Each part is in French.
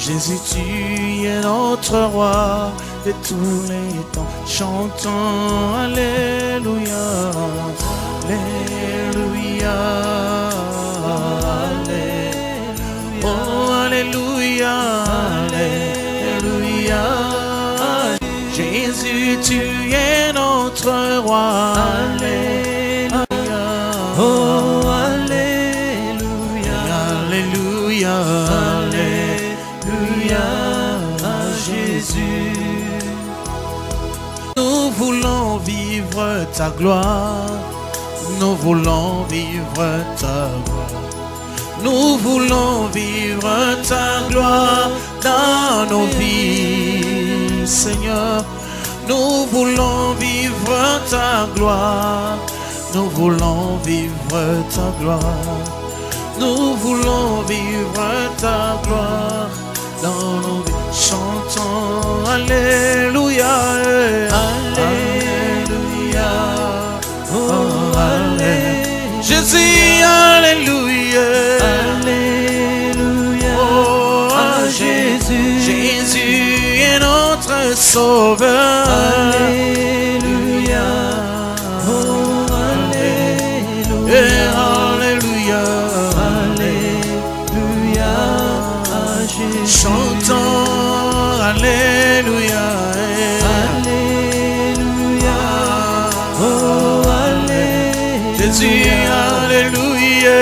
Jésus, tu es notre roi de tous les temps. Chantons Alléluia, Alléluia, Alléluia. Oh, Alléluia, Alléluia. Jésus, tu es notre roi. Alléluia. Oh, Alléluia, Alléluia, Alléluia, Jésus. Nous voulons vivre ta gloire. Nous voulons vivre ta gloire. Nous voulons vivre ta gloire dans nos vies, Seigneur. Nous voulons vivre ta gloire. Nous voulons vivre ta gloire. Nous voulons vivre ta gloire dans nos vies. Chantons Alléluia, Alléluia, oh, Alléluia. Jésus, Alléluia, Alléluia, oh, Jésus. Jésus est notre Sauveur. Alléluia, oh, Alléluia, Alléluia, Alléluia, Jésus. Chantons Alléluia, Alléluia, oh, Alléluia. Jésus, Alléluia,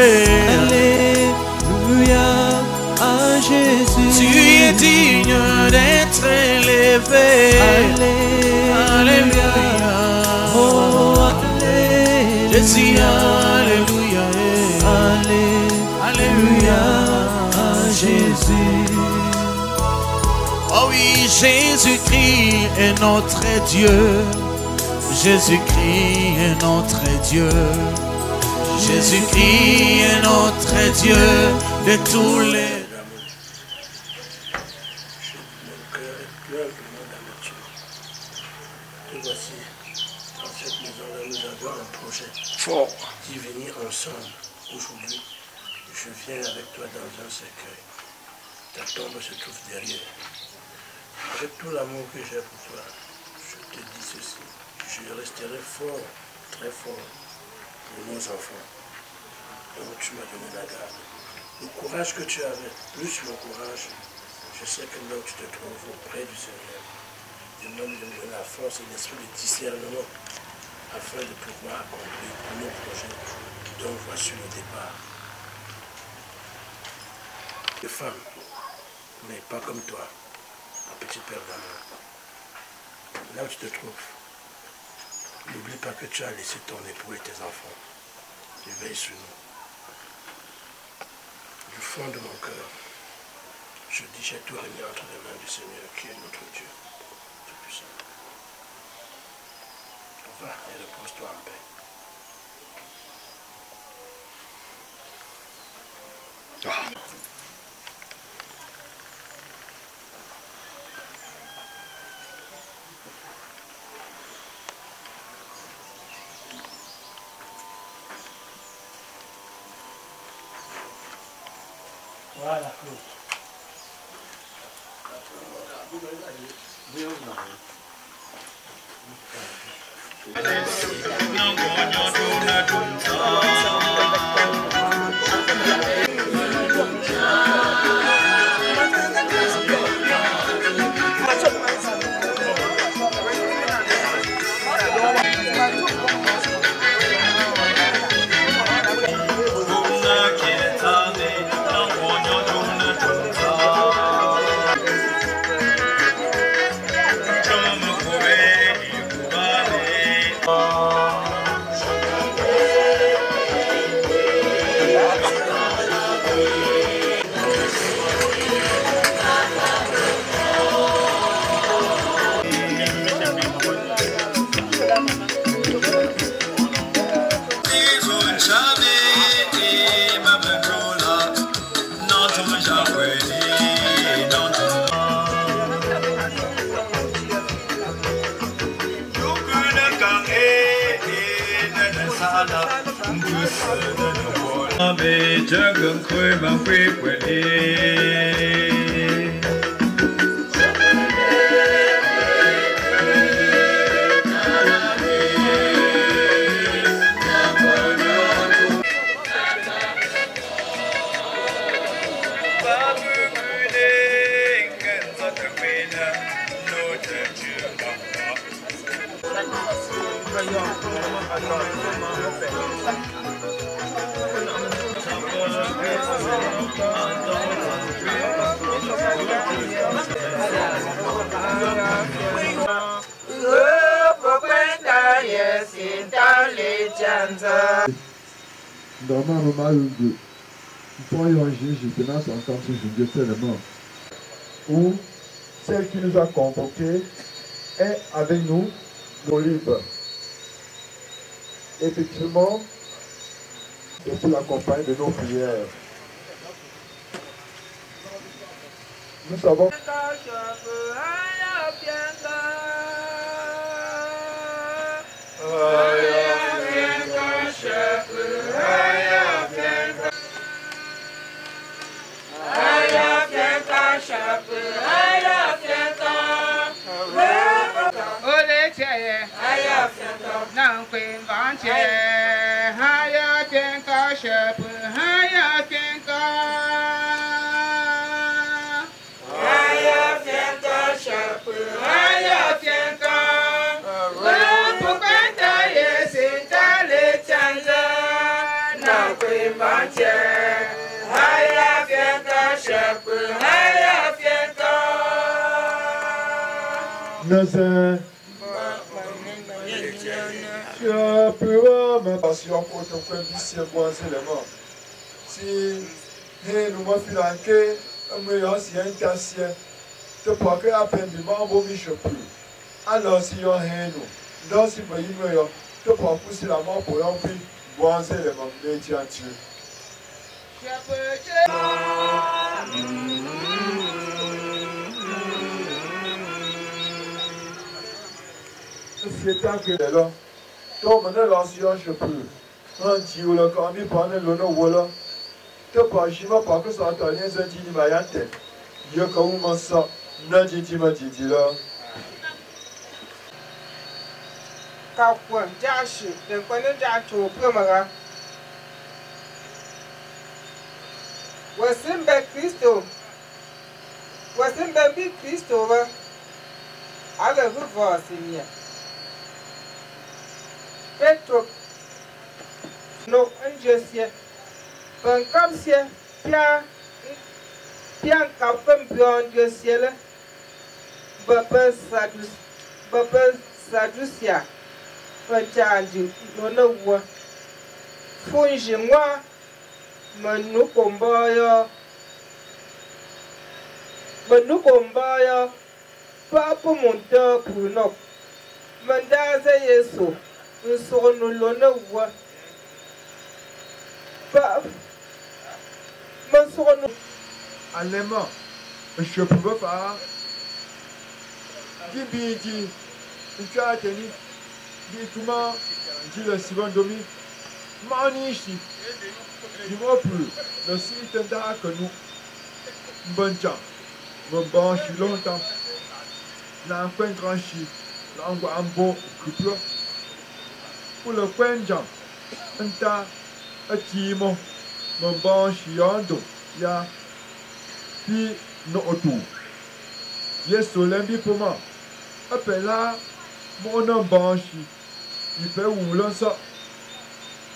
Alléluia, à Jésus. Tu es digne d'être élevé. Alléluia, oh, Alléluia. Jésus, Alléluia, Alléluia, à Jésus. Oh oui, Jésus-Christ est notre Dieu. Jésus-Christ est notre Dieu. Jésus-Christ est notre Dieu de tous les... Mon cœur est plein de mon amertume. Te voici, dans cette maison-là, nous avons un projet fort d'y venir ensemble. Aujourd'hui, je viens avec toi dans un cercueil. Ta tombe se trouve derrière. Avec tout l'amour que j'ai pour toi, je te dis ceci. Je resterai fort, très fort pour nos enfants. Donc tu m'as donné la garde. Le courage que tu avais, plus le courage, je sais que là où tu te trouves auprès du Seigneur, demande de me donner la force et l'esprit de discernement afin de pouvoir accomplir nos projets dont voici le départ. Des femmes, mais pas comme toi, ma petite père d'amour. Là où tu te trouves, n'oublie pas que tu as laissé ton époux et tes enfants. Tu veilles sur nous. Du fond de mon cœur, je dis, j'ai tout remis entre les mains du Seigneur qui est notre Dieu Tout-Puissant. Va et repose-toi en paix. Voilà, Claude. Be jagung kui mang kui kweli Normalement, nous pourrions juger maintenant son temps sur Dieu seulement. Ou celle qui nous a convoqués est avec nous, nos libres. Effectivement, et pour l'accompagner de nos prières. Nous savons ma passion pour ton point seulement. Si nous m'avons filanqué, nous si un tassien, te pour que à peine du membre plus. Alors si on a nous, dans ce pays, te pour pousser la mort pour un prix, bon seulement, mais tu as tué. C'est tant que là. Donc, maintenant, l'ancien, je peux. Un petit ou le camion, pendant le nom, voilà. Tu peux pas, je ne sais pas que ça t'a rien dit, il m'a rien tête. Il y a quand même ça, n'a dit, là. Quand tu as acheté, tu connais déjà tout, premier. Wasimbe Christo. Wasimbe bi Christo, va. Avec vous, voir, Seigneur. Petro, no anjesie, penkamsie, pian kapem pion jesie le, bapa sadusia, penjanju, no wa, funji moi, manu komboyo, papa monte pour nous, mandaze yeso. Nous serons l'honneur. Allemand, je peux pas. Dis, tu as tenu. Dis, comment, dit le second domi. Manichi. Dis-moi plus. Le site t'a que nous. Bon temps. Mon banche longtemps. L'enfant granchi. L'enfant en beau. Pour le coin de Jean, un tas de timon, mon banche yondo, ya, puis nos autour. Yes, solembi pour moi. Appelle là, mon nom banche, il peut ou l'on ça.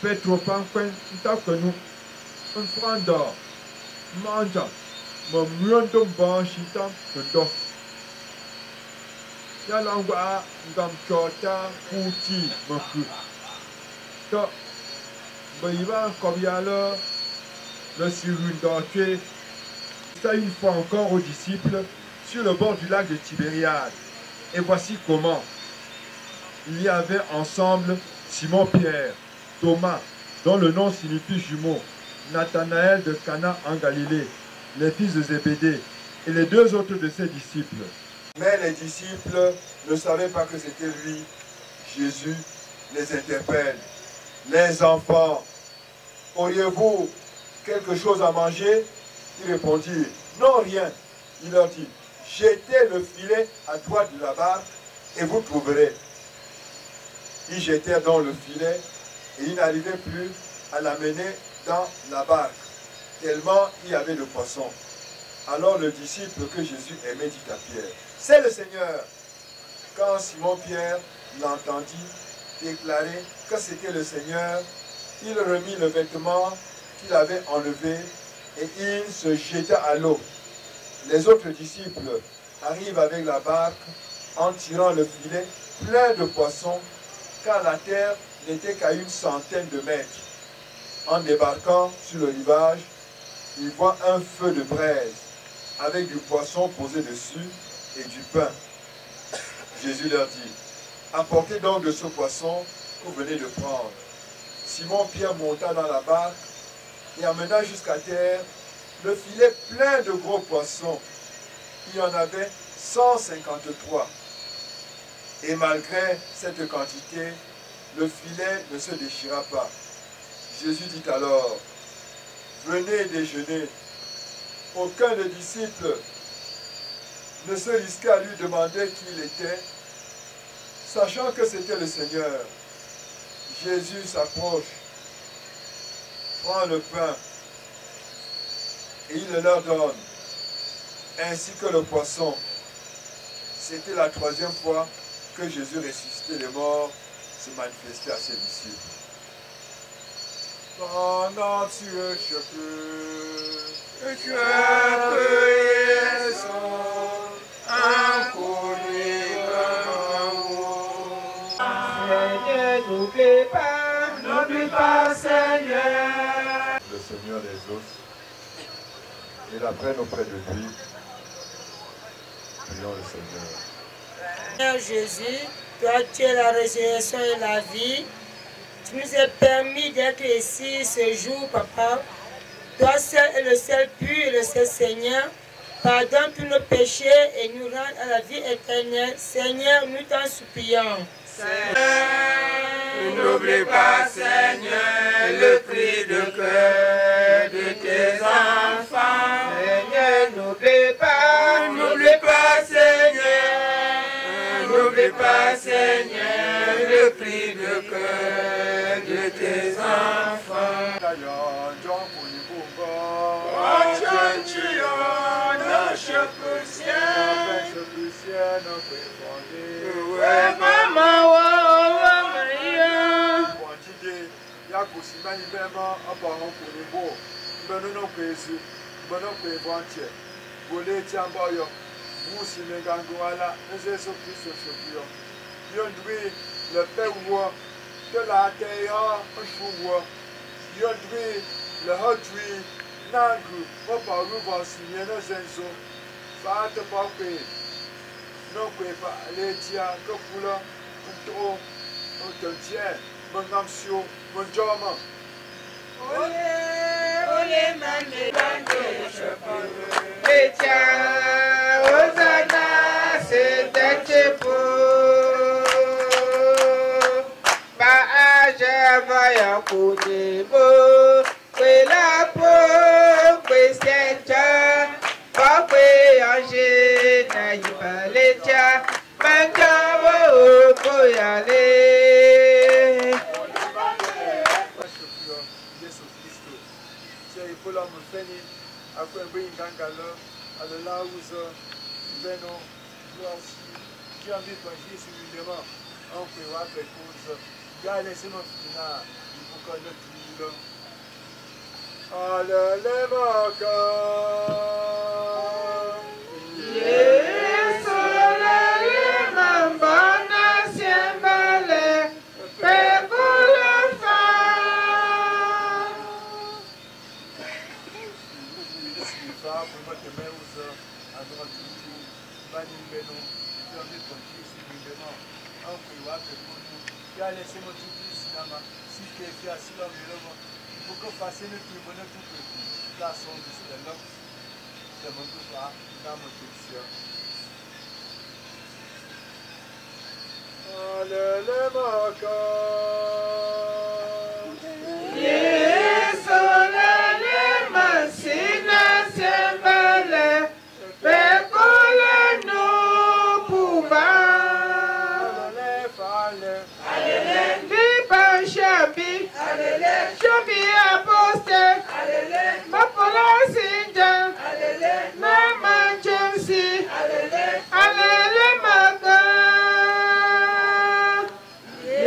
Fait trop en coin, il t'a que nous. Un franc d'or, manja, mon mur de banche, il t'a que d'or. Ya l'angwa, ngam chota, pouti, mon fou. Comme il y a le Sirundantué, ça une fois encore aux disciples sur le bord du lac de Tibériade. Et voici comment. Il y avait ensemble Simon-Pierre, Thomas, dont le nom signifie jumeau, Nathanaël de Cana en Galilée, les fils de Zébédée, et les deux autres de ses disciples. Mais les disciples ne savaient pas que c'était lui. Jésus les interpelle. Les enfants, auriez-vous quelque chose à manger? Ils répondirent, non, rien. Il leur dit, jetez le filet à droite de la barque et vous trouverez. Ils jetèrent dans le filet et ils n'arrivaient plus à l'amener dans la barque, tellement il y avait de poissons. Alors le disciple que Jésus aimait dit à Pierre, c'est le Seigneur. Quand Simon-Pierre l'entendit, déclaré que c'était le Seigneur, il remit le vêtement qu'il avait enlevé et il se jeta à l'eau. Les autres disciples arrivent avec la barque en tirant le filet plein de poissons, car la terre n'était qu'à 100 de mètres. En débarquant sur le rivage, ils voient un feu de braise avec du poisson posé dessus et du pain. Jésus leur dit, apportez donc de ce poisson que vous venez de prendre. Simon-Pierre monta dans la barque et amena jusqu'à terre le filet plein de gros poissons. Il y en avait 153. Et malgré cette quantité, le filet ne se déchira pas. Jésus dit alors, venez déjeuner. Aucun des disciples ne se risquait à lui demander qui il était, sachant que c'était le Seigneur. Jésus s'approche, prend le pain et il le leur donne, ainsi que le poisson. C'était la 3e fois que Jésus ressuscité les morts se manifestait à ses disciples. Pendant tu n'oublie pas, Seigneur. Le Seigneur des os, et la prenne auprès de lui. Prions le Seigneur. Seigneur Jésus, toi tu es la résurrection et la vie. Tu nous as permis d'être ici ce jour, Papa. Toi seul est le seul pur et le seul Seigneur. Pardonne tous nos péchés et nous rends à la vie éternelle. Seigneur, nous t'en supplions. Seigneur, n'oublie pas, Seigneur, le cri de cœur de tes enfants. Seigneur, n'oublie pas, Seigneur, n'oublie pas, Seigneur, le cri de cœur de tes enfants.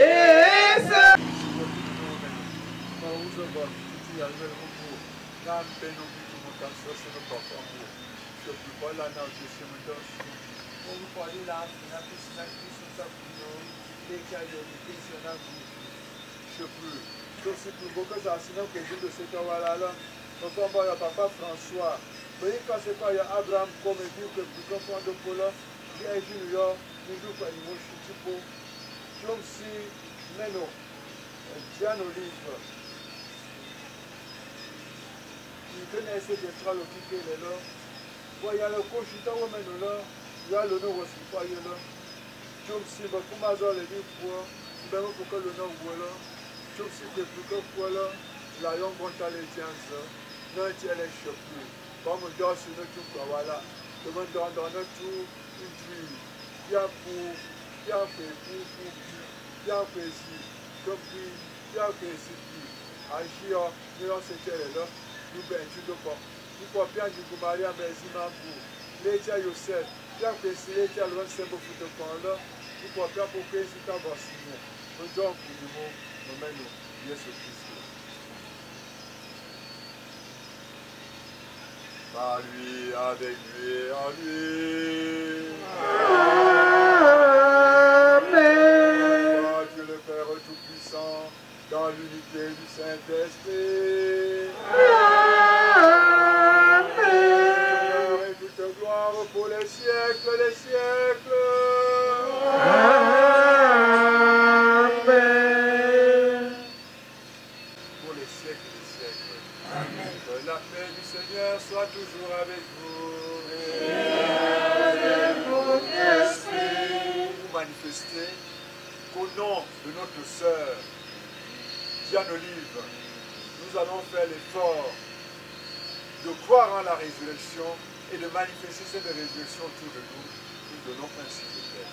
Yeah. Papa François, voyez quand c'est quoi il y a Abraham comme dit que plus grand fond de Polo, il y a Junior, nous nous pas nous chuchipo, comme si Meno, Diane Olive, il connaît ces deux trois l'occupé les là, voyez le coach dans le Meno là, il y a le nom aussi pas y là, comme si beaucoup mazol les deux fois, ben pour que le nom voilà, comme si le plus grand fois là, la longue montagne les tiens ça. Non, tu es les choqués. Comme on doit sur notre tout, voilà. Tout le monde dans notre tout, une pluie. Bien pour, bien fait, pour, bien fait ici. Comme puis, bien fait ici. Agir, nous on s'était là. Nous ben, tu ne pas. Nous pouvons bien du coup, Maria, mais il m'a pour. Les tiens, Yosef. Bien fait ici, les tiens, le symbole pour te prendre là. Nous pouvons bien pour que c'est un bon signe. Nous devons pour nous, nous menons, Jésus-Christ. Par lui, avec lui, en lui. Amen. Dieu le Père Tout-Puissant, dans l'unité du Saint-Esprit. Amen. Et toute gloire pour les siècles des siècles. Amen. Pour les siècles des siècles. Amen. Que la paix du Seigneur soit toujours avec vous. Et avec votre esprit. Vous manifestez qu'au nom de notre sœur Diane Olive, nous allons faire l'effort de croire en la résurrection et de manifester cette résurrection autour de nous. Nous donnons ainsi de paix.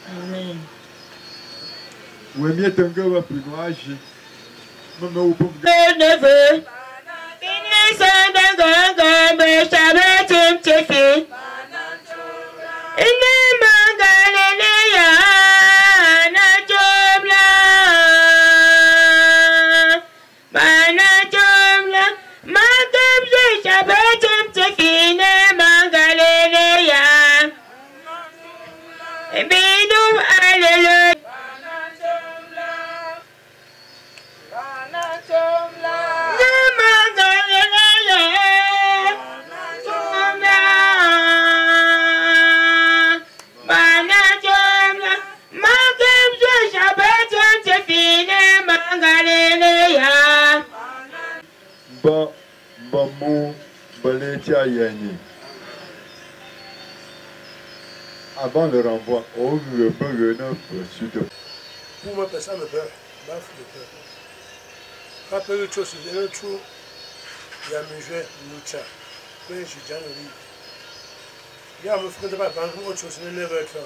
Amen. Oui, mais tu as plus noir. Maman, vous avant le renvoi, on ne peut rien suite. Pour moi, personne me peur. Rappelez le chose, il y a un trou, il y a un jeu, nous tient. Puis je dis à lui, il y a un frère de ma banque, autre chose, il ne veut pas.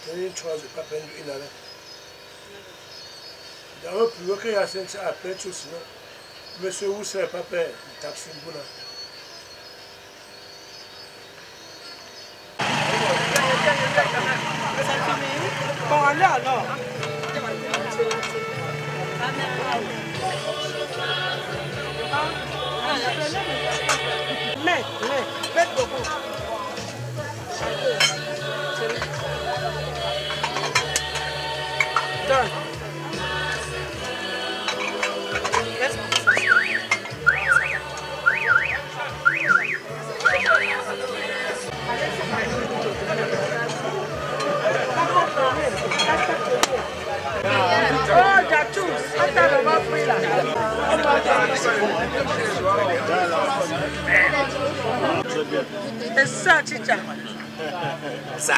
Il y a une chose, pas peine d'une année. Il y a un plus haut qu'il y a un appel, tout ça. Monsieur, vous ne savez pas faire, il tape sur le bout. Bon, allez alors. Mais, faites beaucoup. Donne. C'est ça, Chicha. Ça.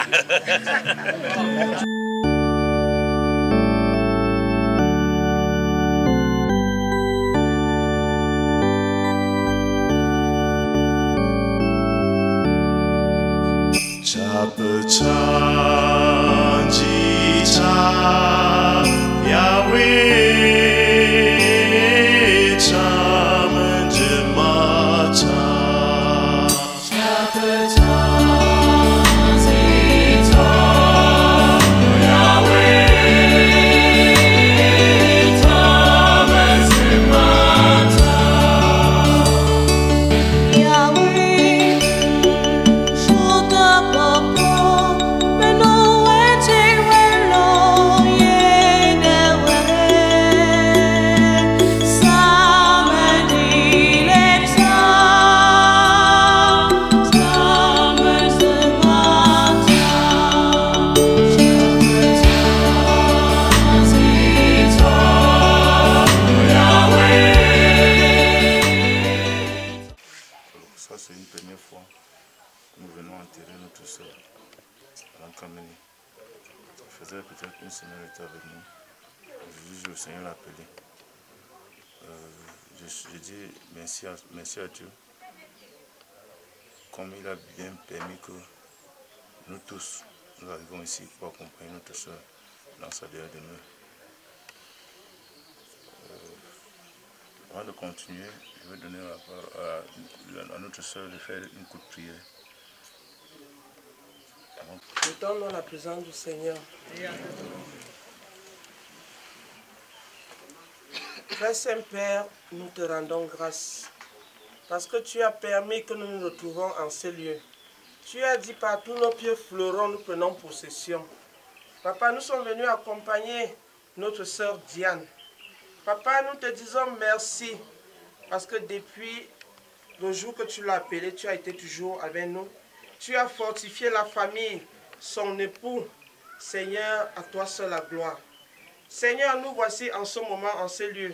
Je dis merci à Dieu, comme il a bien permis que nous tous, nous arrivons ici pour accompagner notre soeur dans sa dernière demeure. Avant de continuer, je vais donner la parole à notre soeur de faire une coup de prière. Mettons dans la présence du Seigneur. Très Saint-Père, nous te rendons grâce parce que tu as permis que nous nous retrouvons en ces lieux. Tu as dit partout nos pieds fleurons, nous prenons possession. Papa, nous sommes venus accompagner notre sœur Diane. Papa, nous te disons merci parce que depuis le jour que tu l'as appelée, tu as été toujours avec nous. Tu as fortifié la famille, son époux. Seigneur, à toi seul la gloire. Seigneur, nous voici en ce moment, en ces lieux.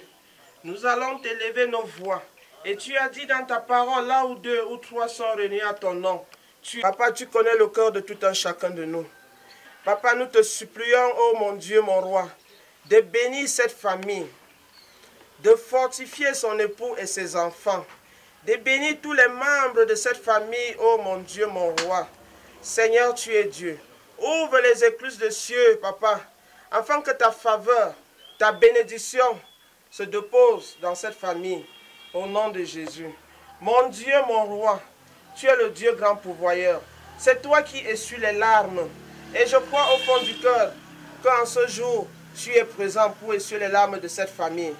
Nous allons t'élever nos voix. Et tu as dit dans ta parole, là où 2 ou 3 sont réunis à ton nom. Papa, tu connais le cœur de tout un chacun de nous. Papa, nous te supplions, oh mon Dieu, mon roi, de bénir cette famille, de fortifier son époux et ses enfants, de bénir tous les membres de cette famille, oh mon Dieu, mon roi. Seigneur, tu es Dieu. Ouvre les écluses des cieux, papa, afin que ta faveur, ta bénédiction se dépose dans cette famille, au nom de Jésus. Mon Dieu, mon roi, tu es le Dieu grand pourvoyeur. C'est toi qui essuies les larmes. Et je crois au fond du cœur qu'en ce jour, tu es présent pour essuyer les larmes de cette famille.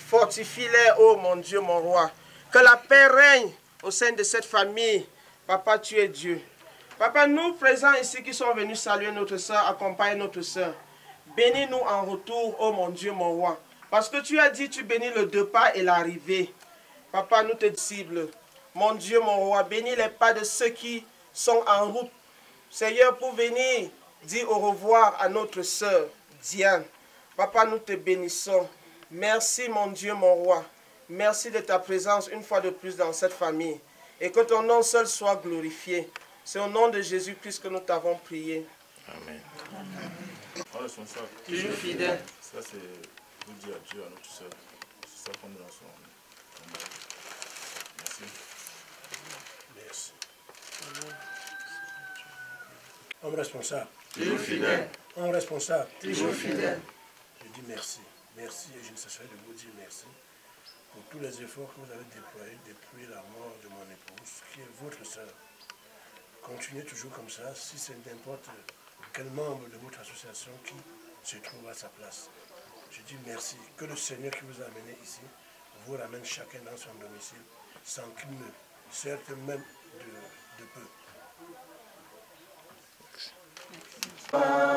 Fortifie-les, oh mon Dieu, mon roi. Que la paix règne au sein de cette famille. Papa, tu es Dieu. Papa, nous présents ici qui sommes venus saluer notre soeur, accompagner notre soeur. Bénis-nous en retour, oh mon Dieu, mon roi. Parce que tu as dit, tu bénis le départ et l'arrivée. Papa, nous te ciblons. Mon Dieu, mon roi, bénis les pas de ceux qui sont en route. Seigneur, pour venir dire au revoir à notre sœur Diane. Papa, nous te bénissons. Merci, mon Dieu, mon roi. Merci de ta présence une fois de plus dans cette famille. Et que ton nom seul soit glorifié. C'est au nom de Jésus-Christ que nous t'avons prié. Amen. Toujours fidèle. Ça, c'est pour dire adieu à notre soeur. C'est ça qu'on est dans son combat. Merci. Merci. Homme responsable. Toujours fidèle. Homme responsable. Toujours fidèle. Je dis merci. Merci et je ne cesserai de vous dire merci pour tous les efforts que vous avez déployés depuis la mort de mon épouse, qui est votre sœur. Continuez toujours comme ça, si c'est n'importe quel membre de votre association qui se trouve à sa place. Je dis merci. Que le Seigneur qui vous a amené ici vous ramène chacun dans son domicile sans qu'il ne sorte même de peu. Amen.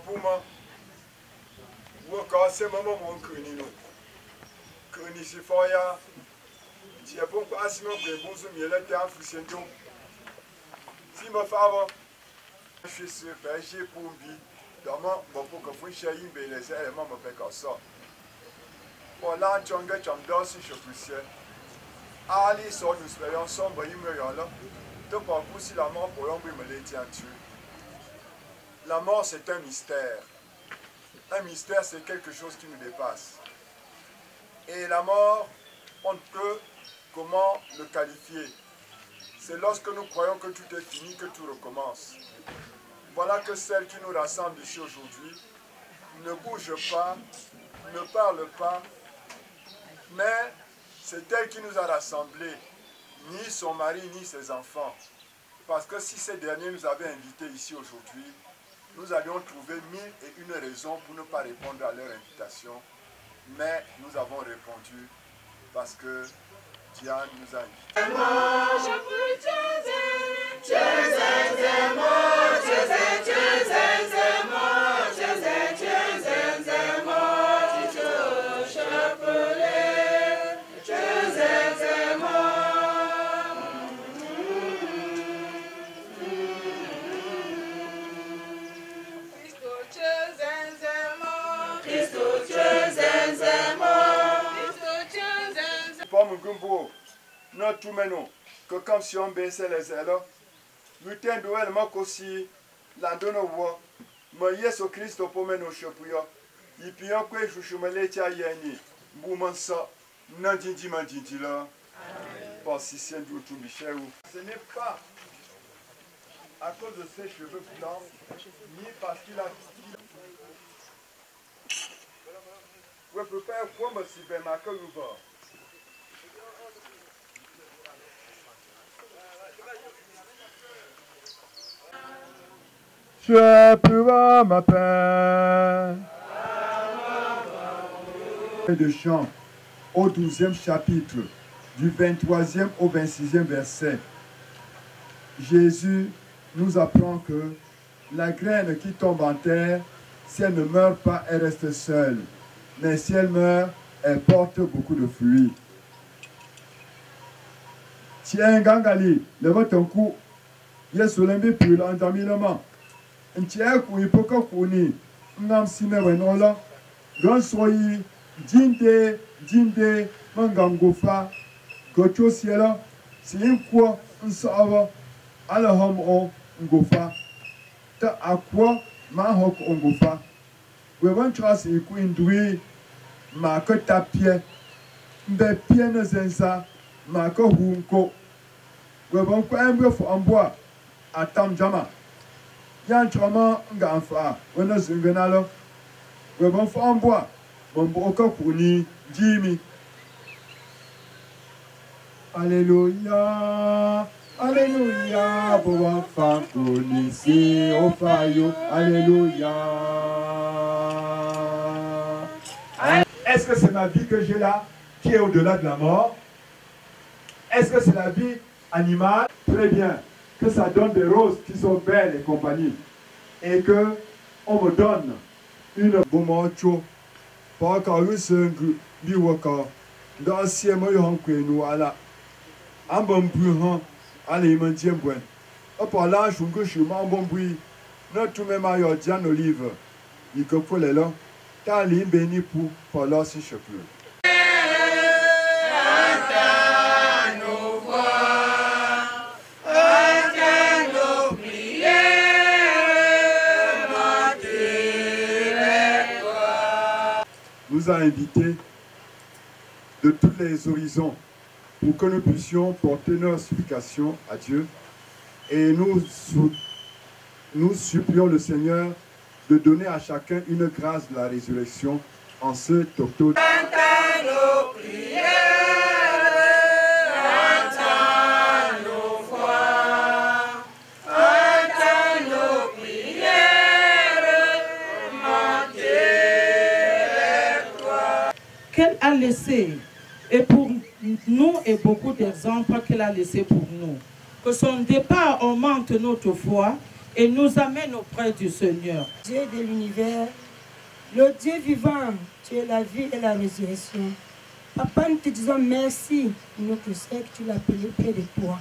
Puma, Waka, c'est maman mon cunino. Cunici foya, tu as bon pas si mon bon zoom, il est un fusendo. Si ma femme, je suis sur Belgique pour une vie, dans mon pour que vous soyez bien les éléments me fait comme ça. Pour l'enjouer, tu me donnes si je poussais. Ali, so nous espérons sombre, il me y a là. De par vous, si la mort pour l'ombre me les tient tuer. La mort, c'est un mystère. Un mystère, c'est quelque chose qui nous dépasse. Et la mort, on ne peut comment le qualifier. C'est lorsque nous croyons que tout est fini, que tout recommence. Voilà que celle qui nous rassemble ici aujourd'hui ne bouge pas, ne parle pas, mais c'est elle qui nous a rassemblés, ni son mari, ni ses enfants. Parce que si ces derniers nous avaient invités ici aujourd'hui, nous allions trouver 1001 raisons pour ne pas répondre à leur invitation. Mais nous avons répondu parce que Diane nous a invités. Notre tout maintenant, que comme si on baissait les ailes, lutin de elle m'a aussi la donne au voix, mais Yesu Christ pour mener au chapeau, et puis on peut jouer me l'été à Yanni, bouman ça, non dindi man dindi là, pas si c'est du tout Michel. Ce n'est pas à cause de ses cheveux blancs, ni parce qu'il a. Ouais, peut pas quoi me si bien marqué ou pas. Je pleure ma peine. De chant au 12e chapitre, du 23e au 26e verset. Jésus nous apprend que la graine qui tombe en terre, si elle ne meurt pas, elle reste seule. Mais si elle meurt, elle porte beaucoup de fruits. Tiens, Gangali, lève ton cou. Yesu lembi pul endamilement. Tiens, il faut que ni ngam sime wenola. Don soyi dinde mangangofa. Gocho siela. Si quoi nsava alahom o ngofa. Ta akwa mahok ongofa. We want to ask iku indui ma ko tapie. Mbe pie no zensa ma ko hunko. We want ko embe fo amboa atam jama. Yan chama nga anfa wona zingenalo. We want fo amboa bombo ko kuni jimi. Alléluia. Alléluia, pour enfant connu ici au faillot. Alléluia. Est-ce que c'est ma vie que j'ai là, qui est au-delà de la mort? Est-ce que c'est la vie animale? Très bien. Que ça donne des roses qui sont belles et compagnie. Et que on me donne une bomocho. Pas qu'à une single, biwaka. Dans le ciel, moi, nous ala. Un bon bruit, allez, il m'a dit un bon. Par là, je suis un bon bruit. Notre même ailleurs, Diane Olive. Il faut que les là. T'as l'île béni pour là, si je peux. Nous a invités de tous les horizons pour que nous puissions porter notre supplication à Dieu. Et nous supplions le Seigneur de donner à chacun une grâce de la résurrection en ce octobre. Qu'elle a laissé, et pour nous et beaucoup d'exemples qu'elle a laissé pour nous. que son départ augmente notre foi et nous amène auprès du Seigneur. Dieu de l'univers, le Dieu vivant, tu es la vie et la résurrection. Papa, nous te disons merci pour notre Seigneur que tu l'as appelé près de toi.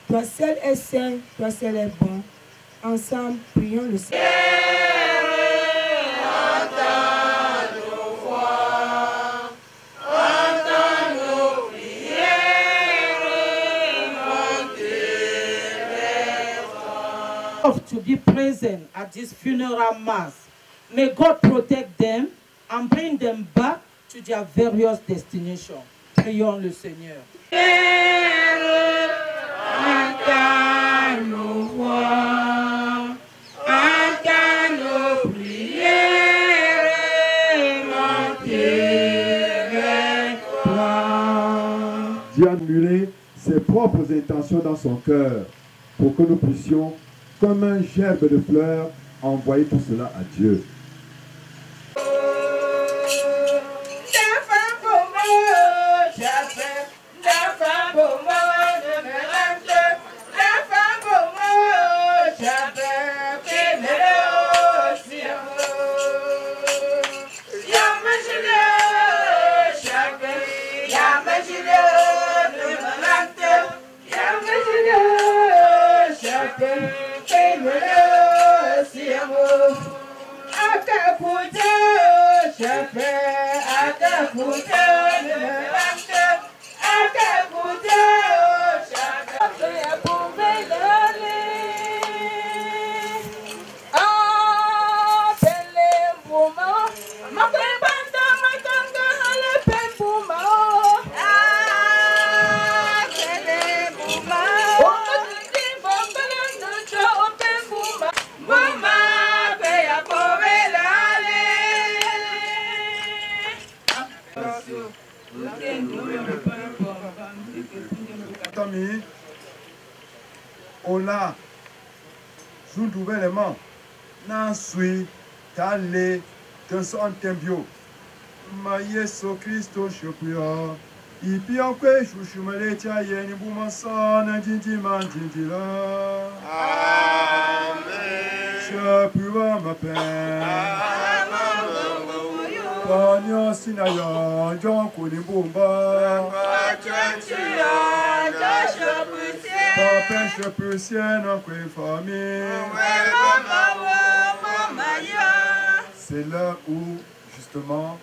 Toi seul es saint, toi seul es bon. Ensemble, prions le Seigneur. To be present at this funeral mass. May God protect them and bring them back to their various destinations. Prions le Seigneur. Dieu a annulé ses propres intentions dans son cœur pour que nous puissions, comme un gerbe de fleurs, envoyer tout cela à Dieu. Ola, Zundouvelement, Nansui, Tale, Tenson Tembio, Mayeso Christo Chopia, Ipiankwe, Chouchumeletia, Yeni Boumanson, Jinjiman, Jinjila. Amen. Chopua, ma père. Pagnon Sinayon, John Kounibumba. Papa, je peux sien en famille. C'est l'heure où, justement,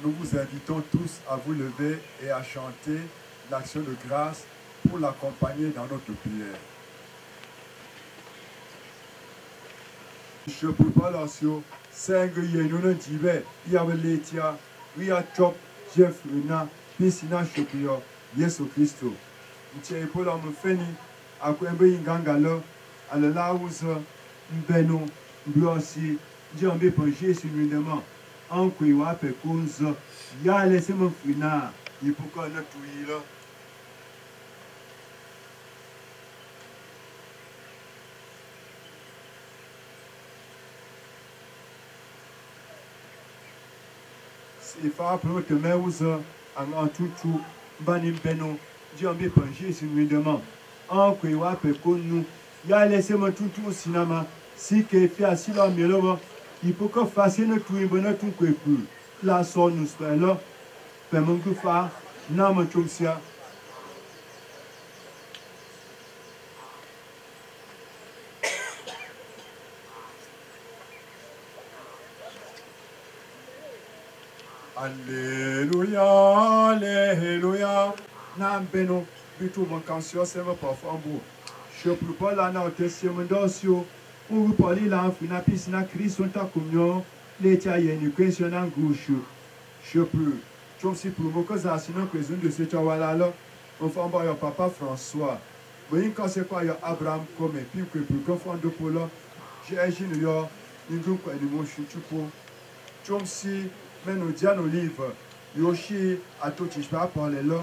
nous vous invitons tous à vous lever et à chanter l'action de grâce pour l'accompagner dans notre prière. Je peux pas l'assurer. 5 years, il y avait l'étia, il y a chop, Jeff Luna, Piscina Chopio, Yesu Christo. Mche Pola Mufeni, Akwembe Ingangalo, Alalawusa, Mbeno, Mbiosi, Djambe Panché sur l'uninement, Ankwewa Pekunza, Ya laissé mon frina, il faut qu'on a tout là. Il faut que mes ouza en tout banim beno Diambe Panché sur l'uninement, Ankwewa Pekunu, Ya laissé mon tout au cinéma, si que fait assis là, mais là, il faut qu'on fasse notre tout bon tout que plus. La sonne nous soit là, fait mon coup fa, n'a mon chousia. Alléluia, Alléluia. Nam beno, plutôt mon cancer, c'est mon parfum beau. Je ne peux pas la noter, c'est mon dossier. Pour vous parler là, en fin de piscine, Christ, on t'a communion, les tiaïens, nous question en gauche. Je peux. Tu me dis pour moi que ça, sinon, que de ce tawala là, on fait un papa François. Mais quand c'est quoi, il y a Abraham comme et puis que pour qu'on fasse de pour là, j'ai un junior, nous avons quoi, nous avons chuté pour. Tu me dis, mais nous disons nos livres, Yoshi, à tout, je vais parler là.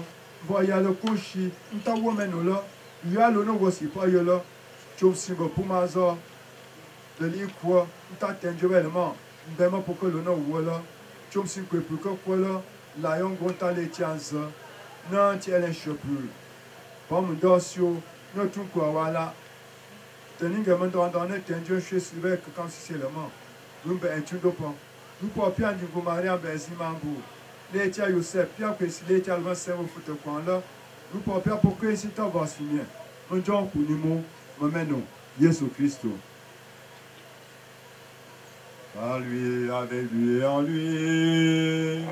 Voyez le couchi, nous t'avons mené là. Il y a le nom aussi, pas là. Tu me dis, pour ma zone. Le livre quoi, nous t'attendons vraiment. Nous pour que le nom voilà. Tu me dis que pour que quoi là, la young gonta les tiens. Non, tu es un cheveu. Comme dossier, notre voilà. Tenir que maintenant dans notre tension chez Sylvain que quand c'est le moment. Nous ben tu dois pas. Nous pas bien du coup Maria Benzimango. Les tia Youssef, bien que si les tia le vent au foot coin là. Nous pas bien pour que c'est ta voix signer. Nous Jean Kunimo, maintenant Jésus Christ. À lui, avec lui, en lui.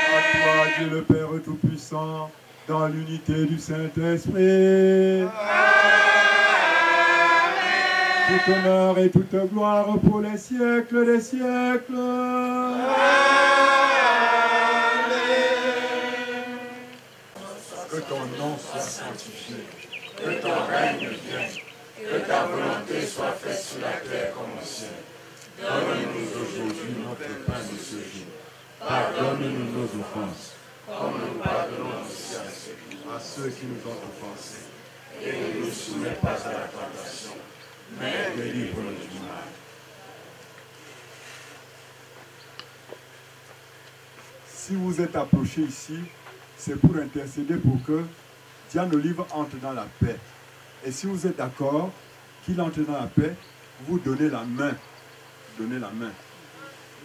À toi, Dieu le Père Tout-Puissant, dans l'unité du Saint-Esprit. Tout honneur et toute gloire pour les siècles des siècles. Que ton nom soit sanctifié, que ton règne vienne. Que ta volonté soit faite sur la terre comme au ciel. Donne-nous aujourd'hui notre pain de ce jour. Pardonne-nous nos offenses, comme nous pardonnons aussi à ceux qui nous ont offensés. Et ne nous soumets pas à la tentation, mais délivre-nous du mal. Si vous êtes approchés ici, c'est pour intercéder pour que Diane Olive entre dans la paix. Et si vous êtes d'accord qu'il entre dans la paix, vous donnez la main. Donnez la main.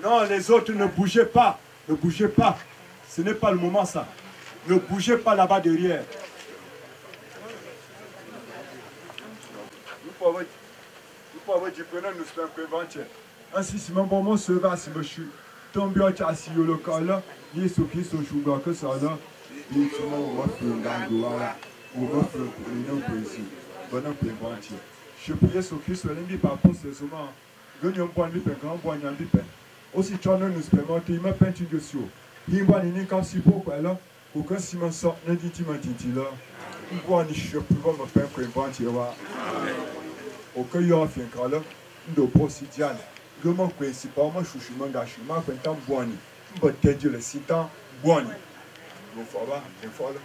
Non, les autres, ne bougez pas. Ne bougez pas. Ce n'est pas le moment, ça. Ne bougez pas là-bas derrière. Nous pouvons dire que nous sommes préventifs. Ainsi, si mon bon mot se va, si je suis tombé en chassis au local, il est qui sont joueurs que ça là. Il est souvent au reflet d'Angola. Au reflet pour les non-précis. Bonhomme préventif. Je prie sur Christ, le lundi par contre, c'est souvent. Gagnons point de pain, grand point de pain. Aussi, tu nous permettez, il m'a peint dessus. Il m'a dit, quand si pourquoi là, aucun ciment sort, ne dit-il m'a dit là. Il voit ni je peux pas me peindre préventif. Aucun y a fait un là, de procédial. Le mot principal, moi, je suis m'engagé, je suis un boigny. Je vais te dire le citant, boigny. Vous faut voir, il faut là.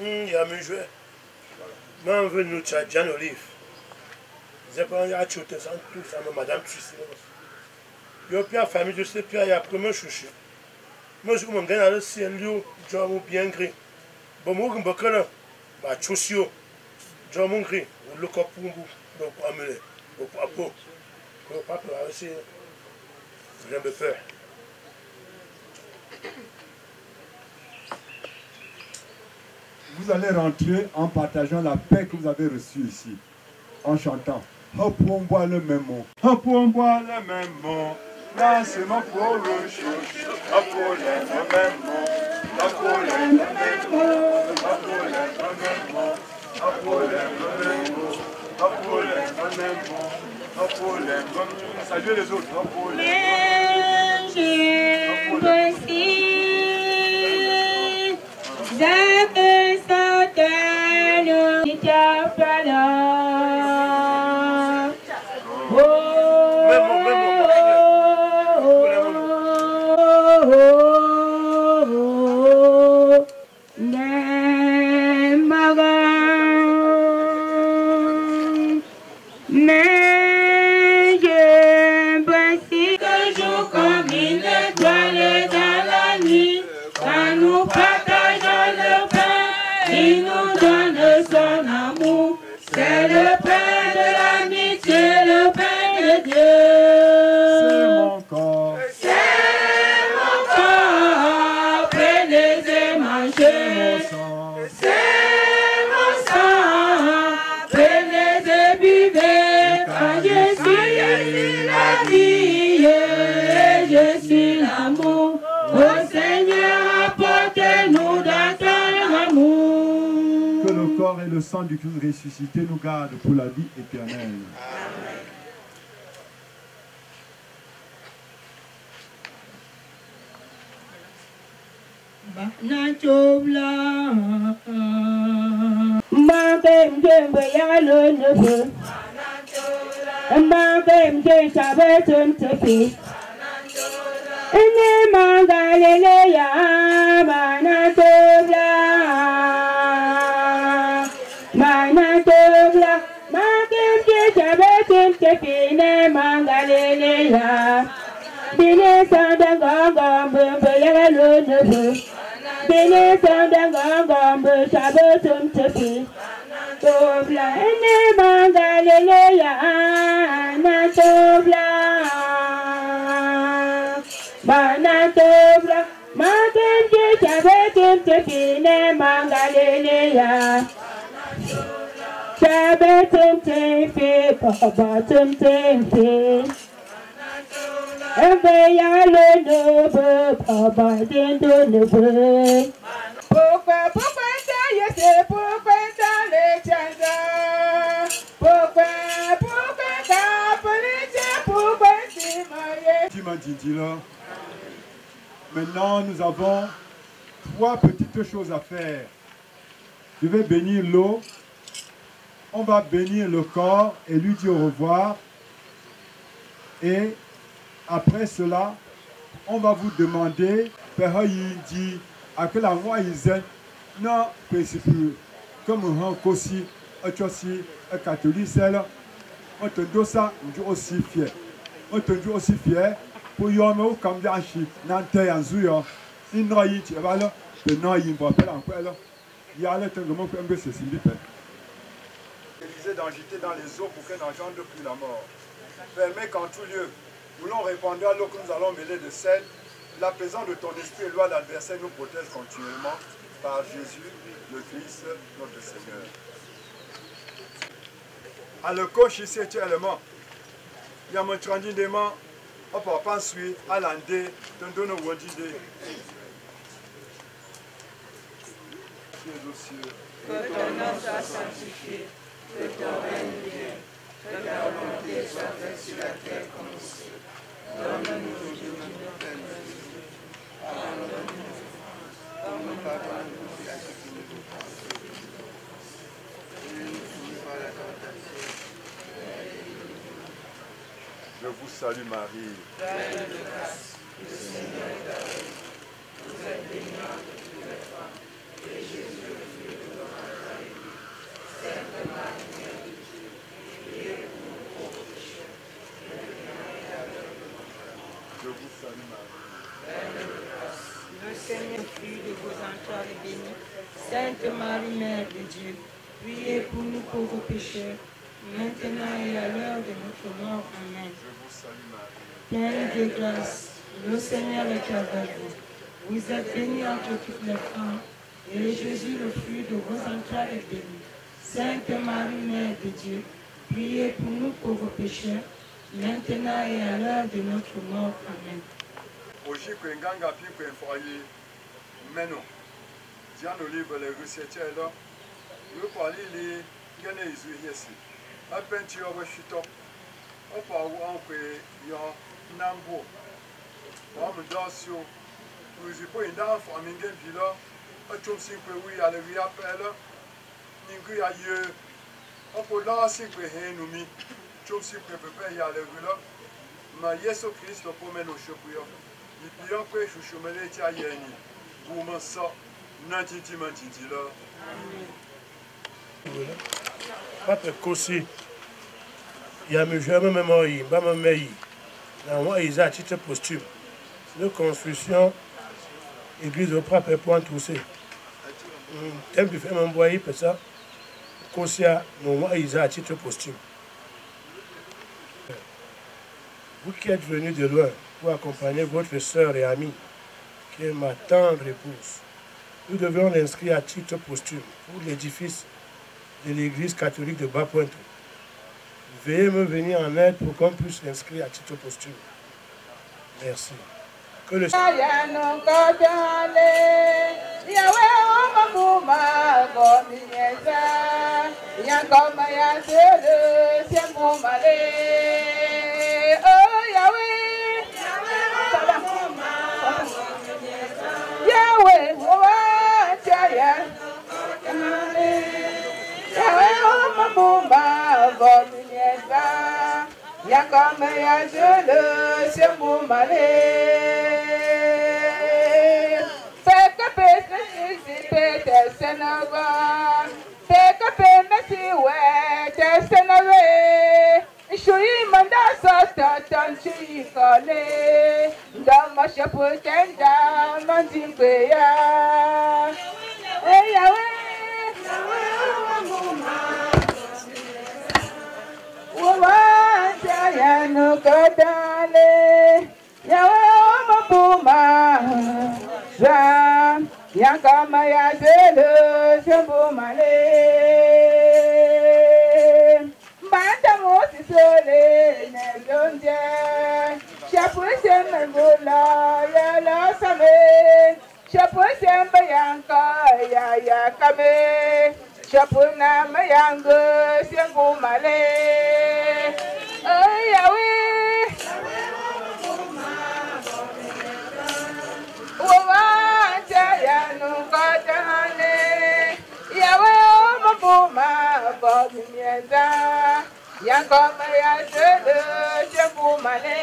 Il y a mes jouets. Moi, on veut nous Diane Olive. Je ne sais pas, il y a tout ça, madame Trissi. Il y a plus de famille, je sais plus, il y a premier chouchou. Moi, je me gagne à le lieu, je vais bien gris. Bon, moi, je me connais, je suis chouchou. Je vais gris, le corps pour vous, donc pour amener, pour peau. Pour pas peur aussi. J'ai un peu peur. Vous allez rentrer en partageant la paix que vous avez reçue ici, en chantant. Hop, on boit le même mot. Hop, on boit le même mot. Là, c'est mon pour le chouchou. Hop, on lève le même mot. Hop, on lève le même mot. Hop, on lève le même mot. Hop, on lève le même mot. Hop, on lève le même mot. Hop, on lève le même mot. Saluez les autres. Hop, on lève le même mot. Et le sang du Christ ressuscité nous garde pour la vie éternelle. Bini sanda ganga mbembe yalo nebu. Bini sanda ganga mbembe shabu tumtepi. Tobla ene mangalele ya na tobla. Mana tobla matenje shabu tumtepi ne mangalele ya. Shabu tumtepi baba tumtepi. Ebe ya le nebu baba dendo nebu. Pourquoi ta yese pourquoi ta le changa. Pourquoi ta police pourquoi tu m'as. Maintenant, nous avons 3 petites choses à faire. Je vais bénir l'eau. On va bénir le corps et lui dire au revoir. Et après cela, on va vous demander, Père Yindi, à quel endroit ils sont. Non, c'est plus comme un aussi, un aussi, un catholique, on te dit ça, on dit aussi fier. On te dit aussi fier pour y avoir comme des archives, nantais en zouillon, il n'a eu, tu vas là, le nom il me rappelle encore là, il y a le temps de mon père, c'est si vite. Élisée d'agiter dans les eaux pour qu'elle n'engendre plus la mort. Permets qu'en tout lieu, nous l'on répandra à l'eau que nous allons mêler de sel, l'apaisant de ton esprit et loi l'adversaire nous protège continuellement par Jésus, le Christ, notre Seigneur. À le coach ici actuellement, il y a mon trandidement, on peut pas suivre à l'andé, ton donne au wondidé. Que ton nom soit sanctifié, que ton règne vienne, que ta volonté soit faite sur la terre comme au ciel. Donne-nous aujourd'hui notre pain de vie. Pardonne-nous, comme nous pardonnons à ceux qui nous offensent. Et ne nous soumis pas à la tentation. Je vous salue Marie. Pleine de grâce, le Seigneur est avec vous. Vous êtes bénie entre toutes les femmes, et Jésus, le fruit de vos entrailles, est béni. Sainte Marie, Mère de Dieu, priez pour nous pauvres pécheurs, maintenant et à l'heure de notre mort. Je vous salue Marie. Pleine de grâce, Le Seigneur, fruit de vos entrailles, est béni. Sainte Marie, Mère de Dieu, priez pour nous pauvres pécheurs, maintenant et à l'heure de notre mort. Amen. Je vous salue Marie. Pleine de grâce, le Seigneur est avec vous. Vous êtes bénie entre toutes les femmes, et Jésus, le fruit de vos entrailles, est béni. Sainte Marie, Mère de Dieu, priez pour nous pauvres pécheurs, maintenant et à l'heure de notre mort. Amen. Oji kwenganga pi kwenfoye meno. Dian olive les recettes là. Nous parler les gane izu yesi. A penti obo shito. O pa wo an kwe yo nambo. Wa mu dasio. Uzi po inda fa minge vila. A chom sin kwe wi ale wi apela. Ningu ya ye. O po la sin kwe henumi. Chom sin kwe pepe ya le vila. Ma Yesu Christ po meno shopuyo. Et puis après, je suis allé à Yéni. Vous me sortez, Nantiti Mantiti là. Papa Kossi, il y a mes jeunes mémoires, il y a mes meilleurs. Moi, ils ont à titre posthume. De construction, église au propre point toussé. Thème du fait m'envoyer, pour ça. Kossi, moi, ils ont à titre posthume. Vous qui êtes venus de loin, pour accompagner votre sœur et amie, qui est ma tendre épouse. Nous devons l'inscrire à titre posthume pour l'édifice de l'église catholique de Bas-Pointe. Veuillez me venir en aide pour qu'on puisse l'inscrire à titre posthume. Merci. Que le Shui manda sota tan chui kale. Dama shapu kenda mandimbe ya. Hey Yahweh, Wawanja ya nukadale. Yahweh mapuma. Ram yakama ya zelo shambumale. Banda mosi sole ne donje. Shapu sembe bula ya la same. Shapu sembe yanka ya ya kame. Shapu nama yangu shambumale. Oh Yahweh, Wawanja ya nukadale. Yahweh mapuma bomienda. Yakoma ya zelo shambumale.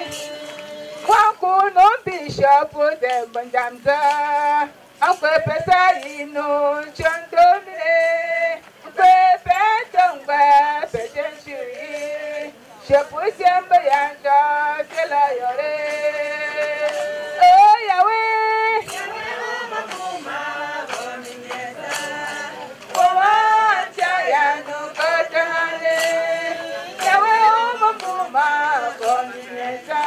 Kwaku no bishop de bandamza. Akwe pesa inu chandomine. Kwe petongba petenshiri. Shapu sembe yanga sela yore. Oh Yahweh, Wawanja ya nukadale. Yahweh mapuma bomienda.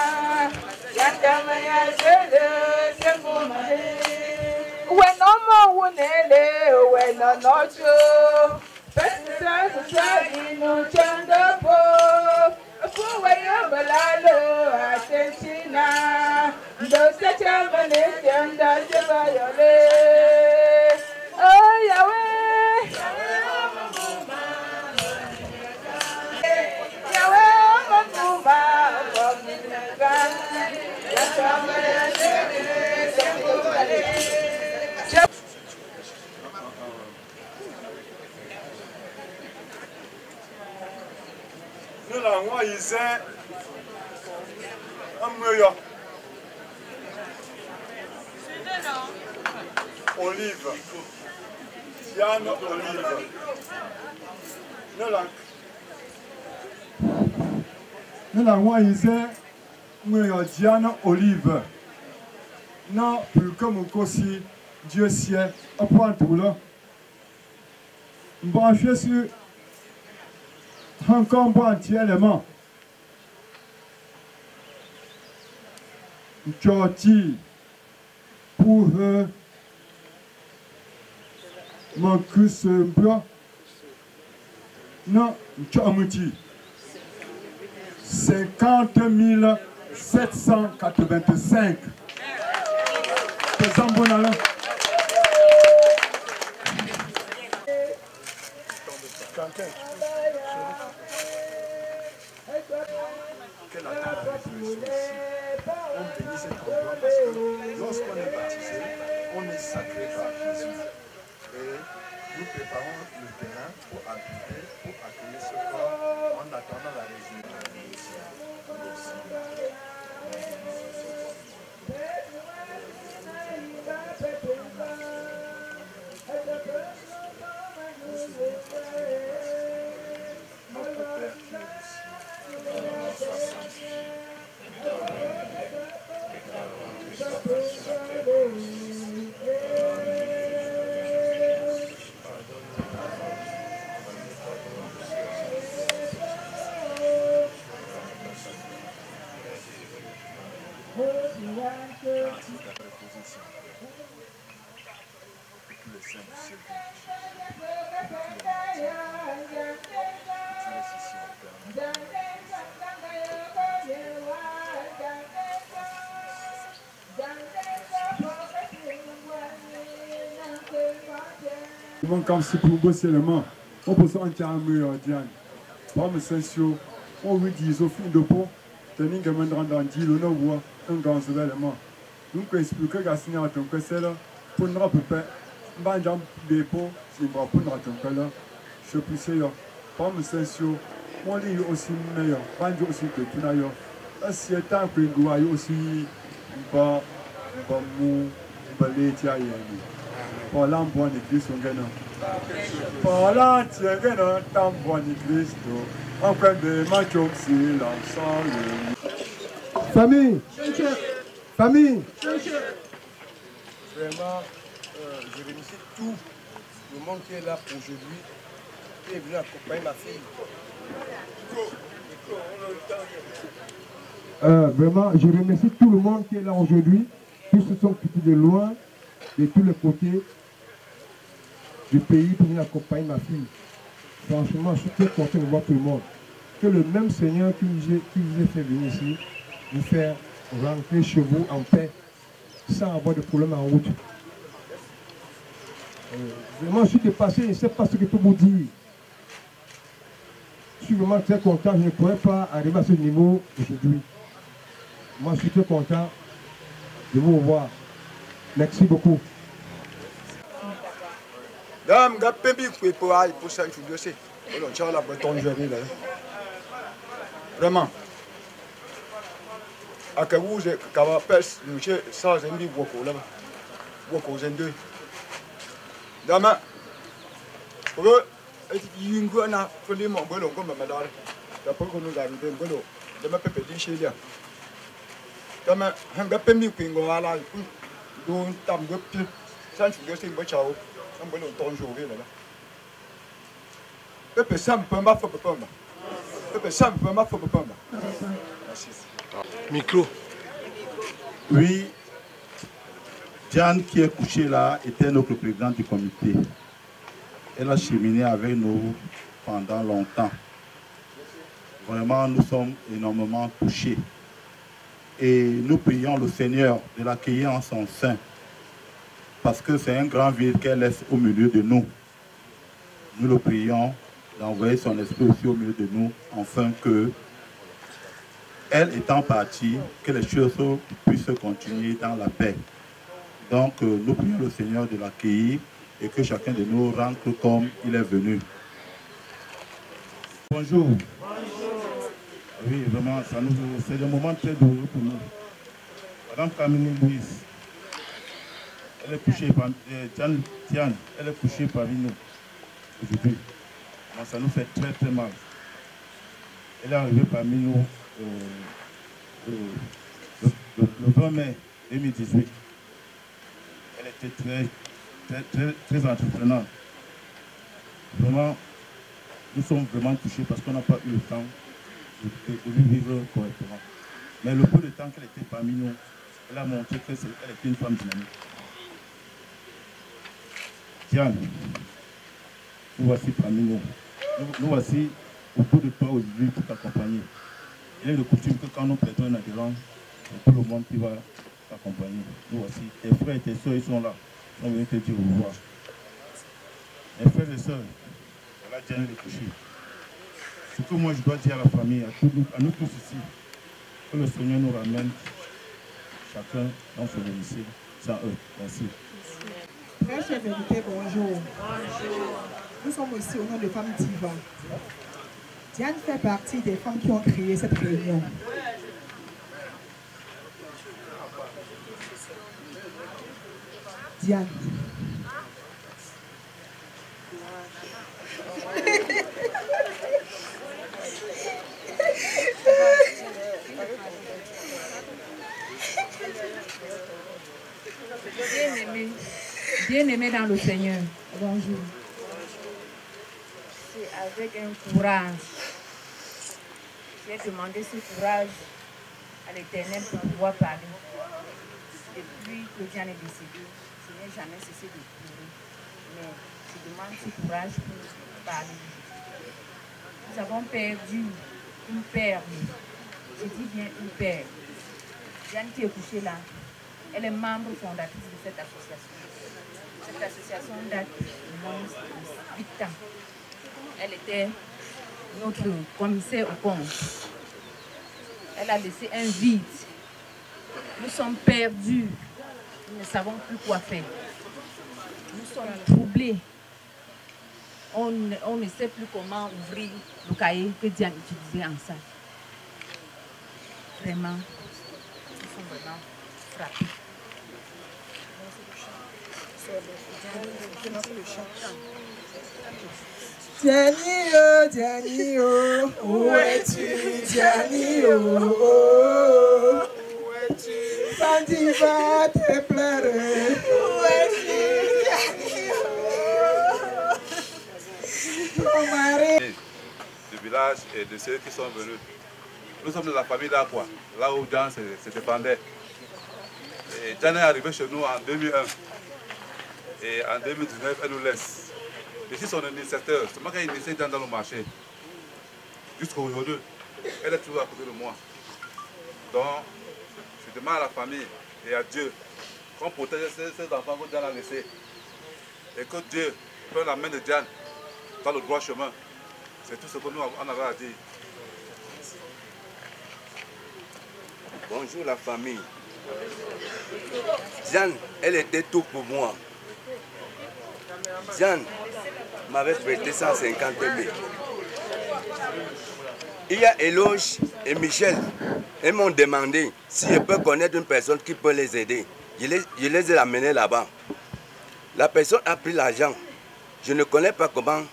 Yakama ya zelo shambumale. When no more wunele, when no nocho. Pesa kusali no chanda po. Fuwa yo balalo atentina. Dosa chamane chanda jeba yole. Oh Yahweh, Yahweh mapuma bomienda. Yakama ya zelo shambumale. Nous l'avons ici un meilleur. Olive. Diane Olive. Nous l'avons ici un meilleur Diane Olive. Non, plus comme aussi Dieu ciel, on prend tout là. Bon, je suis encore bon entièrement. Tchoti pour mon cus blanc. Non, tchomouti. 50 785. C'est un bon allant. Quelle attente la résurrection ici. On bénit cet endroit parce que lorsqu'on est baptisé, on est sacré par Jésus. Et nous préparons le terrain pour accueillir ce corps en attendant la résurrection. Notre Père qui est ici. Comme si pour bosser le mot, on peut s'enterrer un meilleur Diane. Pas me sensio, on lui dit au fin de pot, tenir que me rendre en dit le nom un grand événement. Donc, expliquer qu'à signer à ton que là, pour ne pas bandam des pots, c'est pas pour ne pas là. Je puisse là, pas me sensio, mon lit aussi meilleur, banjo aussi que tout d'ailleurs. Si tant que nous aussi, pas mou, pas les tiens. Parlant bon Christ, on gagne. Parlant, tu es gagnant, tant bon Christ. en plein de macho, c'est l'ensemble. Famille, famille. Vraiment, je remercie tout le monde qui est là aujourd'hui, qui est venu accompagner ma fille. Vraiment, je remercie tout le monde qui est là aujourd'hui. Tous se sont quittés de loin, de tous les côtés du pays pour venir accompagner ma fille. Franchement, je suis très content de voir tout le monde. Que le même Seigneur qui vous a fait venir ici, vous faire rentrer chez vous en paix, sans avoir de problème en route. Vraiment, je suis dépassé, je ne sais pas ce que je peux vous dire. Je suis vraiment très content, je ne pourrais pas arriver à ce niveau aujourd'hui. Moi, je suis très content de vous revoir. Merci beaucoup. Dame, vraiment. À que vous êtes capable de faire ça, c'est un peu beaucoup là. Beaucoup, c'est deux. Dame, pour eux, il y a un peu de mon boulot comme madame. D'après que nous avons un boulot, demain, peut être chez lui. Dame, un gars peut me pingo à la donc, tam de plus, ça, je suis un peu ciao. Un boulot ton jour, là. Pepe Sam peut ma faut pas. Pepe Sam peut ma faut pas. Merci. Micro. Oui, Diane qui est couchée là était notre présidente du comité. Elle a cheminé avec nous pendant longtemps. Vraiment, nous sommes énormément touchés. Et nous prions le Seigneur de l'accueillir en son sein. Parce que c'est un grand vide qu'elle laisse au milieu de nous. Nous le prions d'envoyer son esprit aussi au milieu de nous, afin que, elle étant partie, que les choses puissent continuer dans la paix. Donc, nous prions le Seigneur de l'accueillir et que chacun de nous rentre comme il est venu. Bonjour. Bonjour. Oui, vraiment, c'est un moment très douloureux pour nous. Madame Camille Louise, elle est couchée par Tiane, elle est couchée parmi nous aujourd'hui. Ça nous fait très très mal. Elle est arrivée parmi nous le 20 mai 2018. Elle était très entreprenante. Vraiment, nous sommes vraiment touchés parce qu'on n'a pas eu le temps de lui vivre correctement. Mais le peu de temps qu'elle était parmi nous, elle a montré qu'elle était une femme dynamique. Diane, nous voici parmi nous. Nous voici autour de toi aujourd'hui pour t'accompagner. Il est de coutume que quand nous prêtons un adhérent, c'est tout le monde qui va t'accompagner. Nous voici. Tes frères et tes soeurs, ils sont là. Ils sont venus te dire au revoir. Mes frères et sœurs, voilà Diane est couchée. Ce que moi je dois dire à la famille, à nous tous ici, que le Seigneur nous ramène chacun dans son domicile, sans eux. Merci. Très chers invités, bonjour. Bonjour. Nous sommes aussi au nom de Femmes Diva. Diane fait partie des femmes qui ont créé cette réunion. Diane. Bien-aimé dans le Seigneur. Bonjour. C'est avec un courage. J'ai demandé ce courage à l'Éternel pour pouvoir parler. Depuis que Diane est décédée, je n'ai jamais cessé de pleurer. Mais je demande ce courage pour parler. Nous avons perdu une père. Je dis bien une père. Diane qui est couchée là, elle est membre fondatrice de cette association. Cette association date de moins de 8 ans. Elle était notre commissaire au compte. Elle a laissé un vide. Nous sommes perdus. Nous ne savons plus quoi faire. Nous sommes troublés. On ne sait plus comment ouvrir le cahier que Diane utilisait en ça. Vraiment, nous sommes vraiment frappés. Diani, oh, Diani, oh, où es-tu, Diani, oh, oh, où es-tu? Sandy va te pleurer. Où es-tu, Diani, oh, ton mari. Du village et de ceux qui sont venus. Nous sommes de la famille d'Aqua, là où Jean se défendait. Et Jean est arrivé chez nous en 2001. Et en 2019, elle nous laisse. Je suis son initiateur. C'est moi qui ai initié Jean dans le marché. Jusqu'à aujourd'hui, elle est toujours à côté de moi. Donc, je demande à la famille et à Dieu qu'on protège ces enfants que Jean a laissés. Et que Dieu prenne la main de Jean dans le droit chemin. C'est tout ce que nous on avait à dire. Bonjour la famille. Jeanne, elle était tout pour moi. Jeanne m'avait prêté 150 000. Il y a Eloge et Michel. Ils m'ont demandé si je peux connaître une personne qui peut les aider. Je les ai amenés là-bas. La personne a pris l'argent. Je ne connais pas comment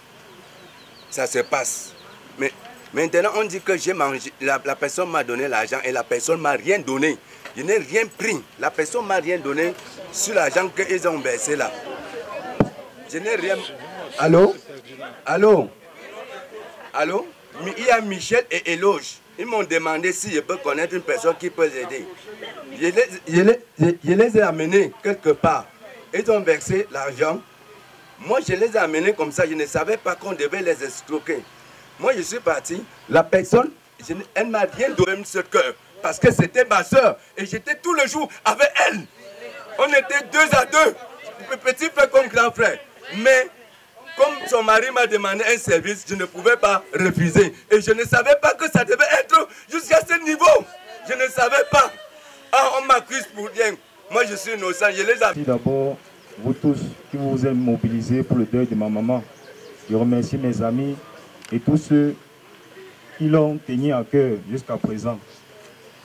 ça se passe. Mais maintenant, on dit que j'ai mangé. La personne m'a donné l'argent et la personne ne m'a rien donné. Je n'ai rien pris. La personne ne m'a rien donné sur l'argent qu'ils ont versé là. Je n'ai rien. Allô? Allô? Allô? Il y a Michel et Eloge. Ils m'ont demandé si je peux connaître une personne qui peut les aider. Je les ai amenés quelque part. Ils ont versé l'argent. Moi, je les ai amenés comme ça. Je ne savais pas qu'on devait les escroquer. Moi, je suis parti. La personne, elle ne m'a rien donné ce cœur. Parce que c'était ma soeur. Et j'étais tout le jour avec elle. On était 2 à 2. Petit frère comme grand frère. Mais comme son mari m'a demandé un service, je ne pouvais pas refuser. Et je ne savais pas que ça devait être jusqu'à ce niveau. Je ne savais pas. Ah, on m'accuse pour rien. Moi, je suis innocent. Je les ai... Merci d'abord, vous tous qui vous êtes mobilisés pour le deuil de ma maman. Je remercie mes amis et tous ceux qui l'ont tenu à cœur jusqu'à présent.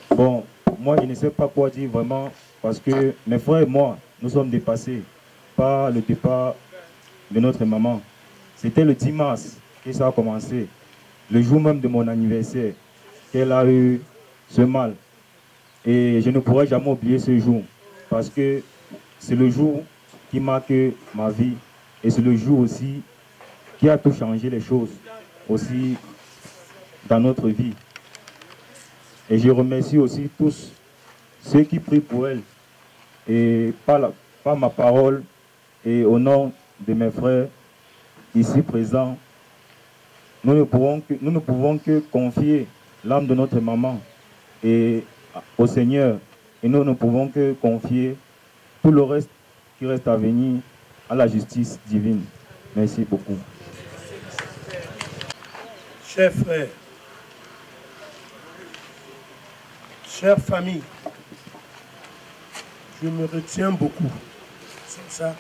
Bon, moi, je ne sais pas quoi dire vraiment, parce que mes frères et moi, nous sommes dépassés par le départ de notre maman. C'était le 10 mars que ça a commencé, le jour même de mon anniversaire, qu'elle a eu ce mal. Et je ne pourrai jamais oublier ce jour, parce que c'est le jour qui marque ma vie, et c'est le jour aussi qui a tout changé les choses, aussi dans notre vie. Et je remercie aussi tous ceux qui prient pour elle, et par ma parole, et au nom de mes frères ici présents, nous ne pouvons que confier l'âme de notre maman et au Seigneur, et nous ne pouvons que confier tout le reste qui reste à venir à la justice divine. Merci beaucoup. Chers frères, chère famille, je me retiens beaucoup. C'est ça,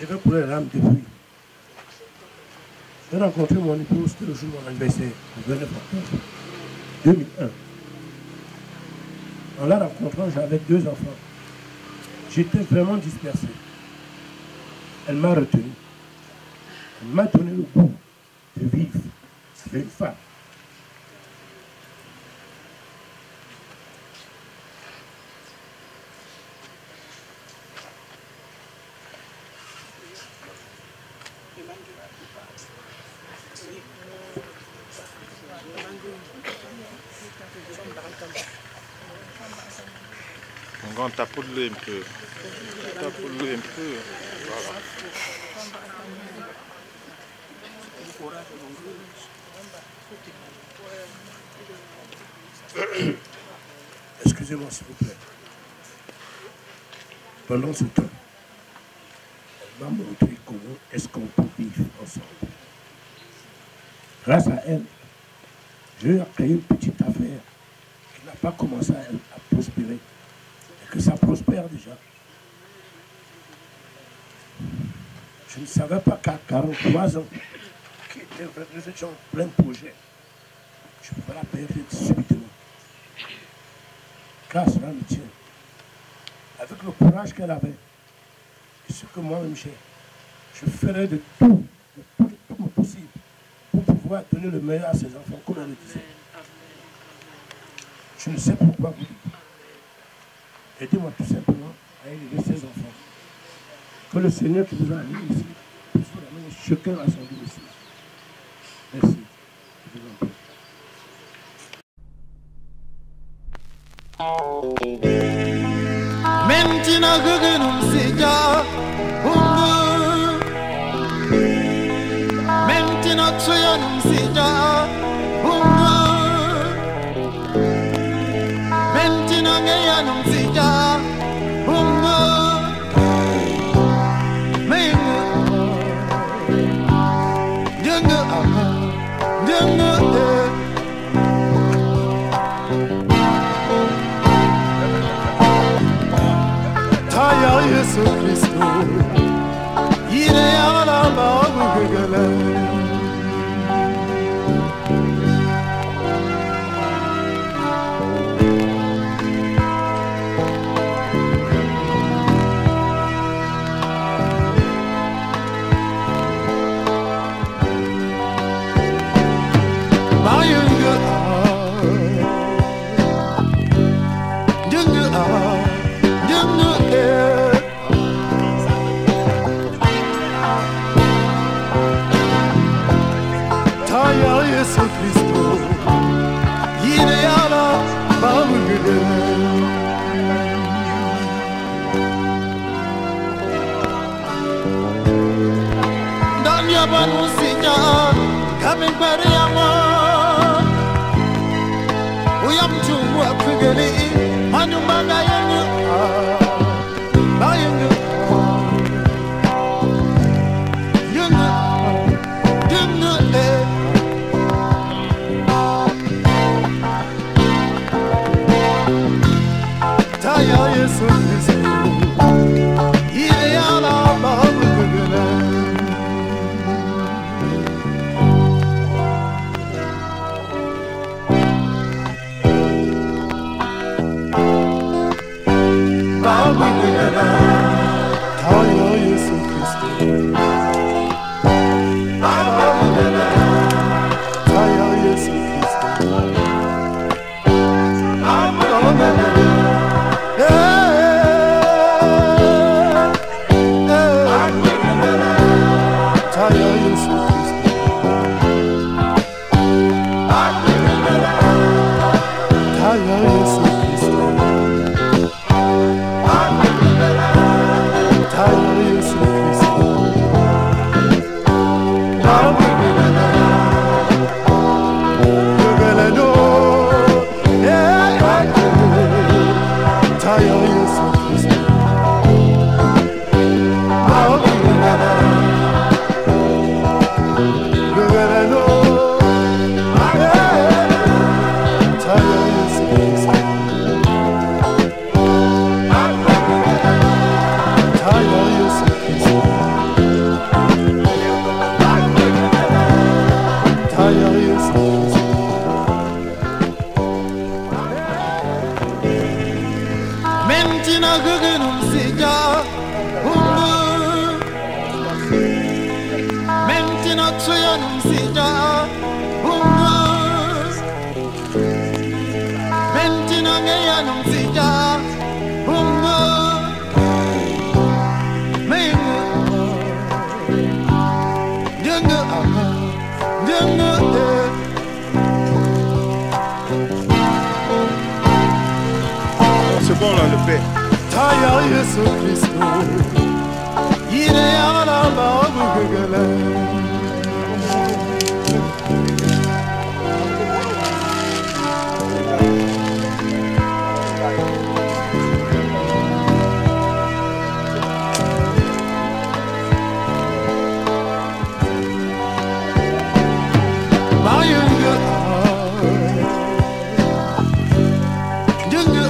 je devais couler les larmes depuis. J'ai rencontré mon épouse, c'était le jour de mon anniversaire, le 29 octobre 2001. En la rencontrant, j'avais 2 enfants. J'étais vraiment dispersé. Elle m'a retenu. Elle m'a donné le goût de vivre avec une femme. On tapoule-le un peu. Tapoule-le un peu. Voilà. Excusez-moi s'il vous plaît. Pendant ce temps, elle m'a montré comment est-ce qu'on peut vivre ensemble. Grâce à elle, j'ai créé une petite affaire qui n'a pas commencé à prospérer. Et que ça prospère déjà. Je ne savais pas qu'à 43 ans, nous étions en plein projet. Je pouvais la perdre subitement. Car cela me tient. Avec le courage qu'elle avait, et ce que moi-même j'ai, je ferai de tout le possible va donner le meilleur à ses enfants, comme elle le disait. Je ne sais pourquoi vous dites. Aidez-moi tout simplement à élever ses enfants. Que le Seigneur qui vous a amené ici puisse vous amener chacun à son lieu ici. Merci. Je vous en prie. Mentina gugunum sija bungu Mentina tsuyanum sija bungu Mentina ngayanum sija bungu Mengu Jungu ama Jungu Taya Yesu Kristo Yine yanama gugele Bayungu Jungu Jungu Taya Yesu Kristo Yine yana bağımgıdı Dan yaban usinya Kami pariyama Uyam chumwa kugeli Manumbaga yangu Bayungu Yungu Yungu Taya Yesu Kristo Yine yana bağımgıdı Taya Yesu Kristo Taya Yesu Kristo Taya Yesu Kristo Taya Yesu Kristo Taya Yesu Kristo Taya Yesu Kristo Mentina gugunum sija bungu Mentina tsuyanum sija bungu Mentina ngayanum sija bungu Mengu Jungu ama Jungu C'est bon là, le paix. Taya Yesu Kristo Yine yana bağımgıdı Bayungu Jungu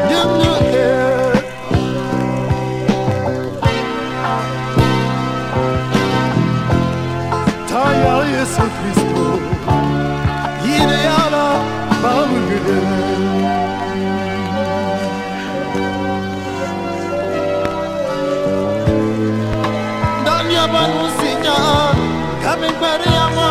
Jungu Taya Yesu Kristo Yine yana bağımgıdı Dan yaban usinya Kami pariyama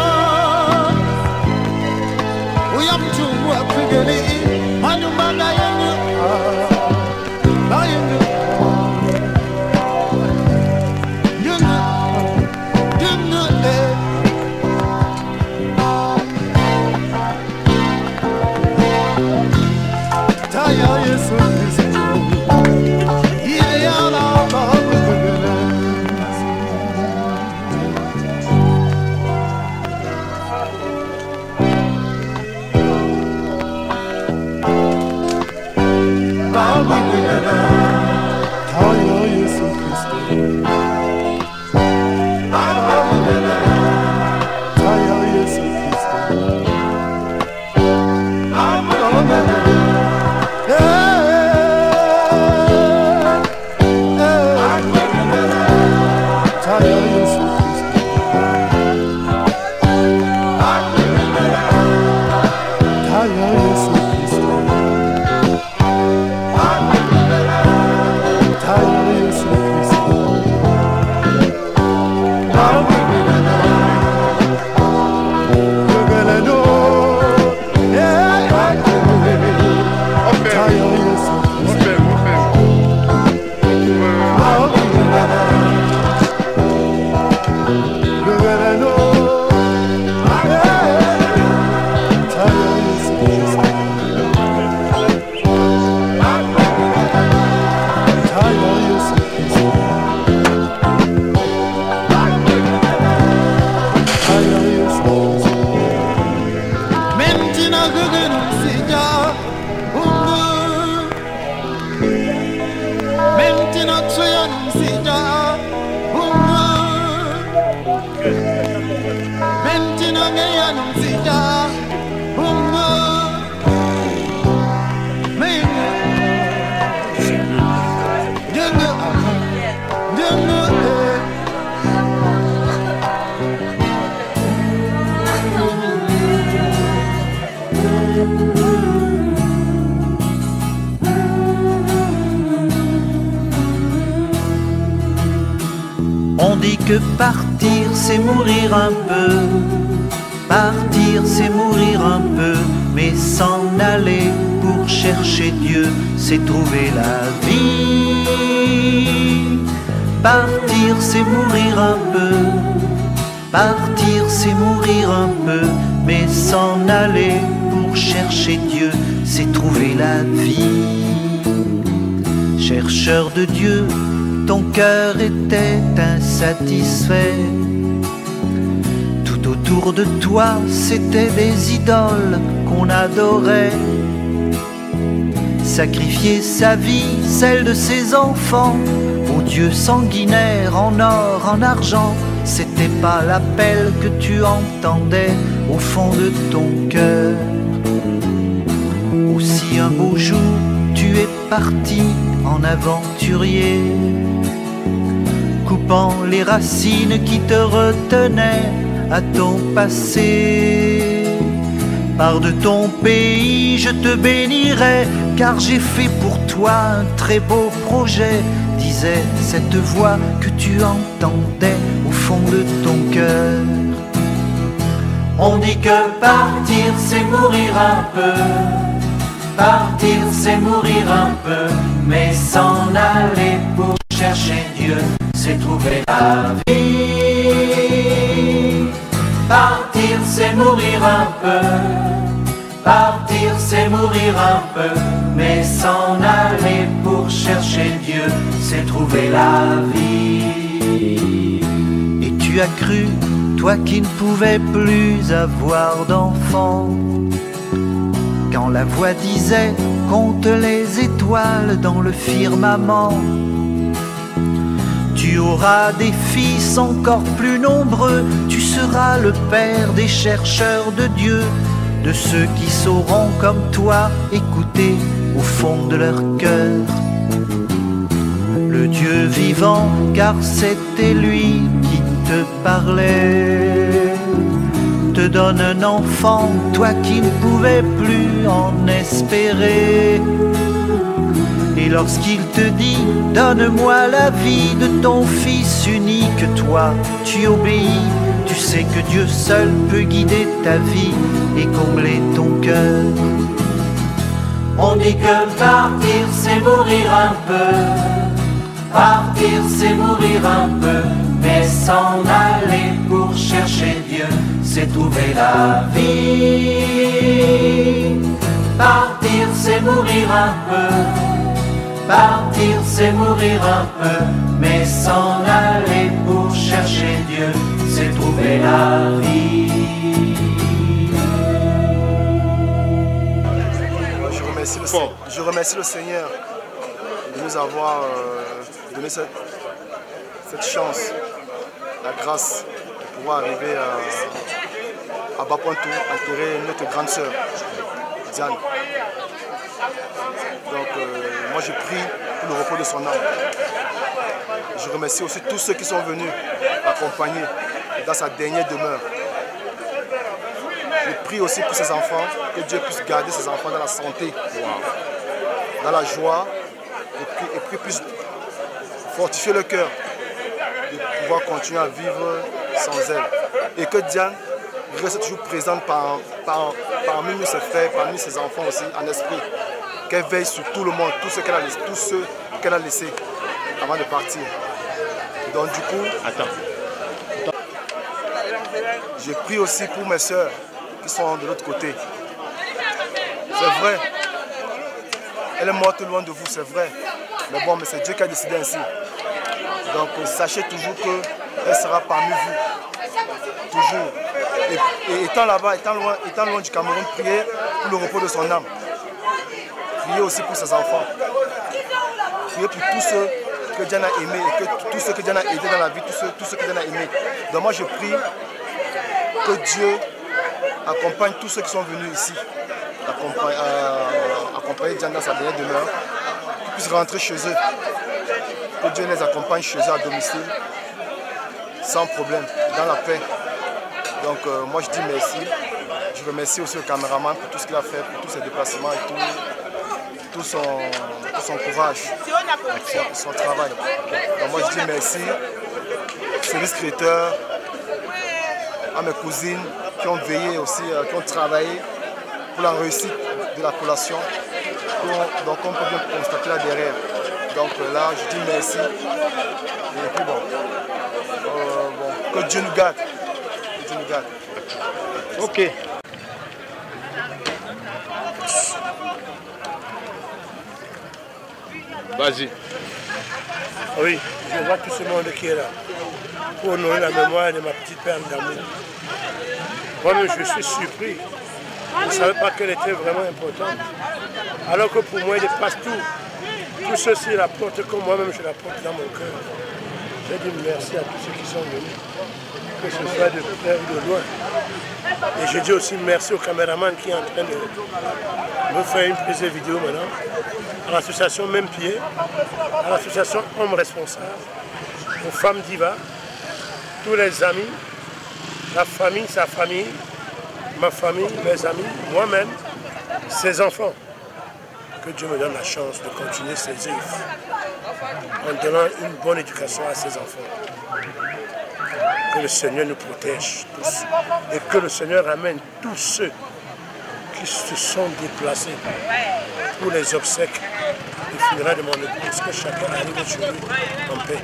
On dit que partir c'est mourir un peu, partir c'est mourir un peu, mais s'en aller pour chercher Dieu c'est trouver la vie. Partir c'est mourir un peu, partir c'est mourir un peu, mais s'en aller pour chercher Dieu c'est trouver la vie. Chercheur de Dieu, ton cœur était insatisfait. Tout autour de toi, c'était des idoles qu'on adorait. Sacrifier sa vie, celle de ses enfants, aux dieux sanguinaires en or, en argent, c'était pas l'appel que tu entendais au fond de ton cœur. Aussi un beau jour, tu es parti en aventurier, coupant les racines qui te retenaient à ton passé. Pars de ton pays, je te bénirai, car j'ai fait pour toi un très beau projet, disait cette voix que tu entendais au fond de ton cœur. On dit que partir c'est mourir un peu, partir c'est mourir un peu, mais s'en aller pour chercher Dieu c'est trouver la vie. Partir c'est mourir un peu, partir c'est mourir un peu, mais s'en aller pour chercher Dieu c'est trouver la vie. Et tu as cru, toi qui ne pouvais plus avoir d'enfant, quand la voix disait compte les étoiles dans le firmament. Tu auras des fils encore plus nombreux, tu seras le père des chercheurs de Dieu, de ceux qui sauront comme toi écouter au fond de leur cœur le Dieu vivant, car c'était lui qui te parlait. Te donne un enfant, toi qui ne pouvais plus en espérer. Et lorsqu'il te dit, donne-moi la vie de ton fils unique, toi, tu obéis. Tu sais que Dieu seul peut guider ta vie et combler ton cœur. On dit que partir c'est mourir un peu, partir c'est mourir un peu, mais s'en aller pour chercher Dieu c'est trouver la vie. Partir c'est mourir un peu, partir c'est mourir un peu, mais s'en aller pour chercher Dieu c'est trouver la vie. Je remercie le Seigneur de nous avoir donné cette chance, la grâce de pouvoir arriver à Bapointou, enterrer notre grande sœur, Diane. Donc moi je prie pour le repos de son âme. Je remercie aussi tous ceux qui sont venus accompagner dans sa dernière demeure. Je prie aussi pour ses enfants, que Dieu puisse garder ses enfants dans la santé, dans la joie, et puis puisse fortifier le cœur de pouvoir continuer à vivre sans elle. Et que Diane reste toujours présente parmi nous, ses frères, parmi ses enfants aussi, en esprit. Qu'elle veille sur tout le monde, tous ceux qu'elle a laissés avant de partir. Donc du coup, je prie aussi pour mes soeurs qui sont de l'autre côté. C'est vrai, elle est morte loin de vous, c'est vrai. Mais bon, mais c'est Dieu qui a décidé ainsi. Donc sachez toujours qu'elle sera parmi vous. Toujours. Et étant là-bas, étant loin du Cameroun, priez pour le repos de son âme. Priez aussi pour ses enfants. Priez pour tous ceux que Dieu a aimés et que tous ceux que Dieu a aidés dans la vie, tous ceux que Dieu a aimés. Donc moi je prie que Dieu accompagne tous ceux qui sont venus ici, accompagner Diane dans sa dernière demeure, qu'ils puissent rentrer chez eux, que Dieu les accompagne chez eux à domicile, sans problème, dans la paix. Donc moi je dis merci. Je remercie aussi le caméraman pour tout ce qu'il a fait, pour tous ses déplacements et tout son courage, son travail. Donc moi je dis merci, service créateur, à mes cousines qui ont veillé aussi, qui ont travaillé pour la réussite de la collation. Donc on peut bien constater là derrière. Donc là je dis merci. Et puis bon, que Dieu nous garde. Que Dieu nous garde. Ok. Vas-y. Oui, je vois tout ce monde qui est là pour honorer la mémoire de ma petite femme d'amour. Moi-même, je suis surpris. Je ne savais pas qu'elle était vraiment importante. Alors que pour moi, elle dépasse tout. Tout ceci, la porte comme moi-même, je la porte dans mon cœur. J'ai dit merci à tous ceux qui sont venus, que ce soit de près ou de loin. Et je dis aussi merci au caméraman qui est en train de me faire une prise de vidéo maintenant, à l'association Même Pied, à l'association Hommes Responsables, aux femmes divas, tous les amis, la famille, sa famille, ma famille, mes amis, moi-même, ses enfants. Que Dieu me donne la chance de continuer ses œuvres en donnant une bonne éducation à ses enfants. Que le Seigneur nous protège tous et que le Seigneur amène tous ceux qui se sont déplacés pour les obsèques des funérailles de mon épouse, que chacun arrive chez lui en paix.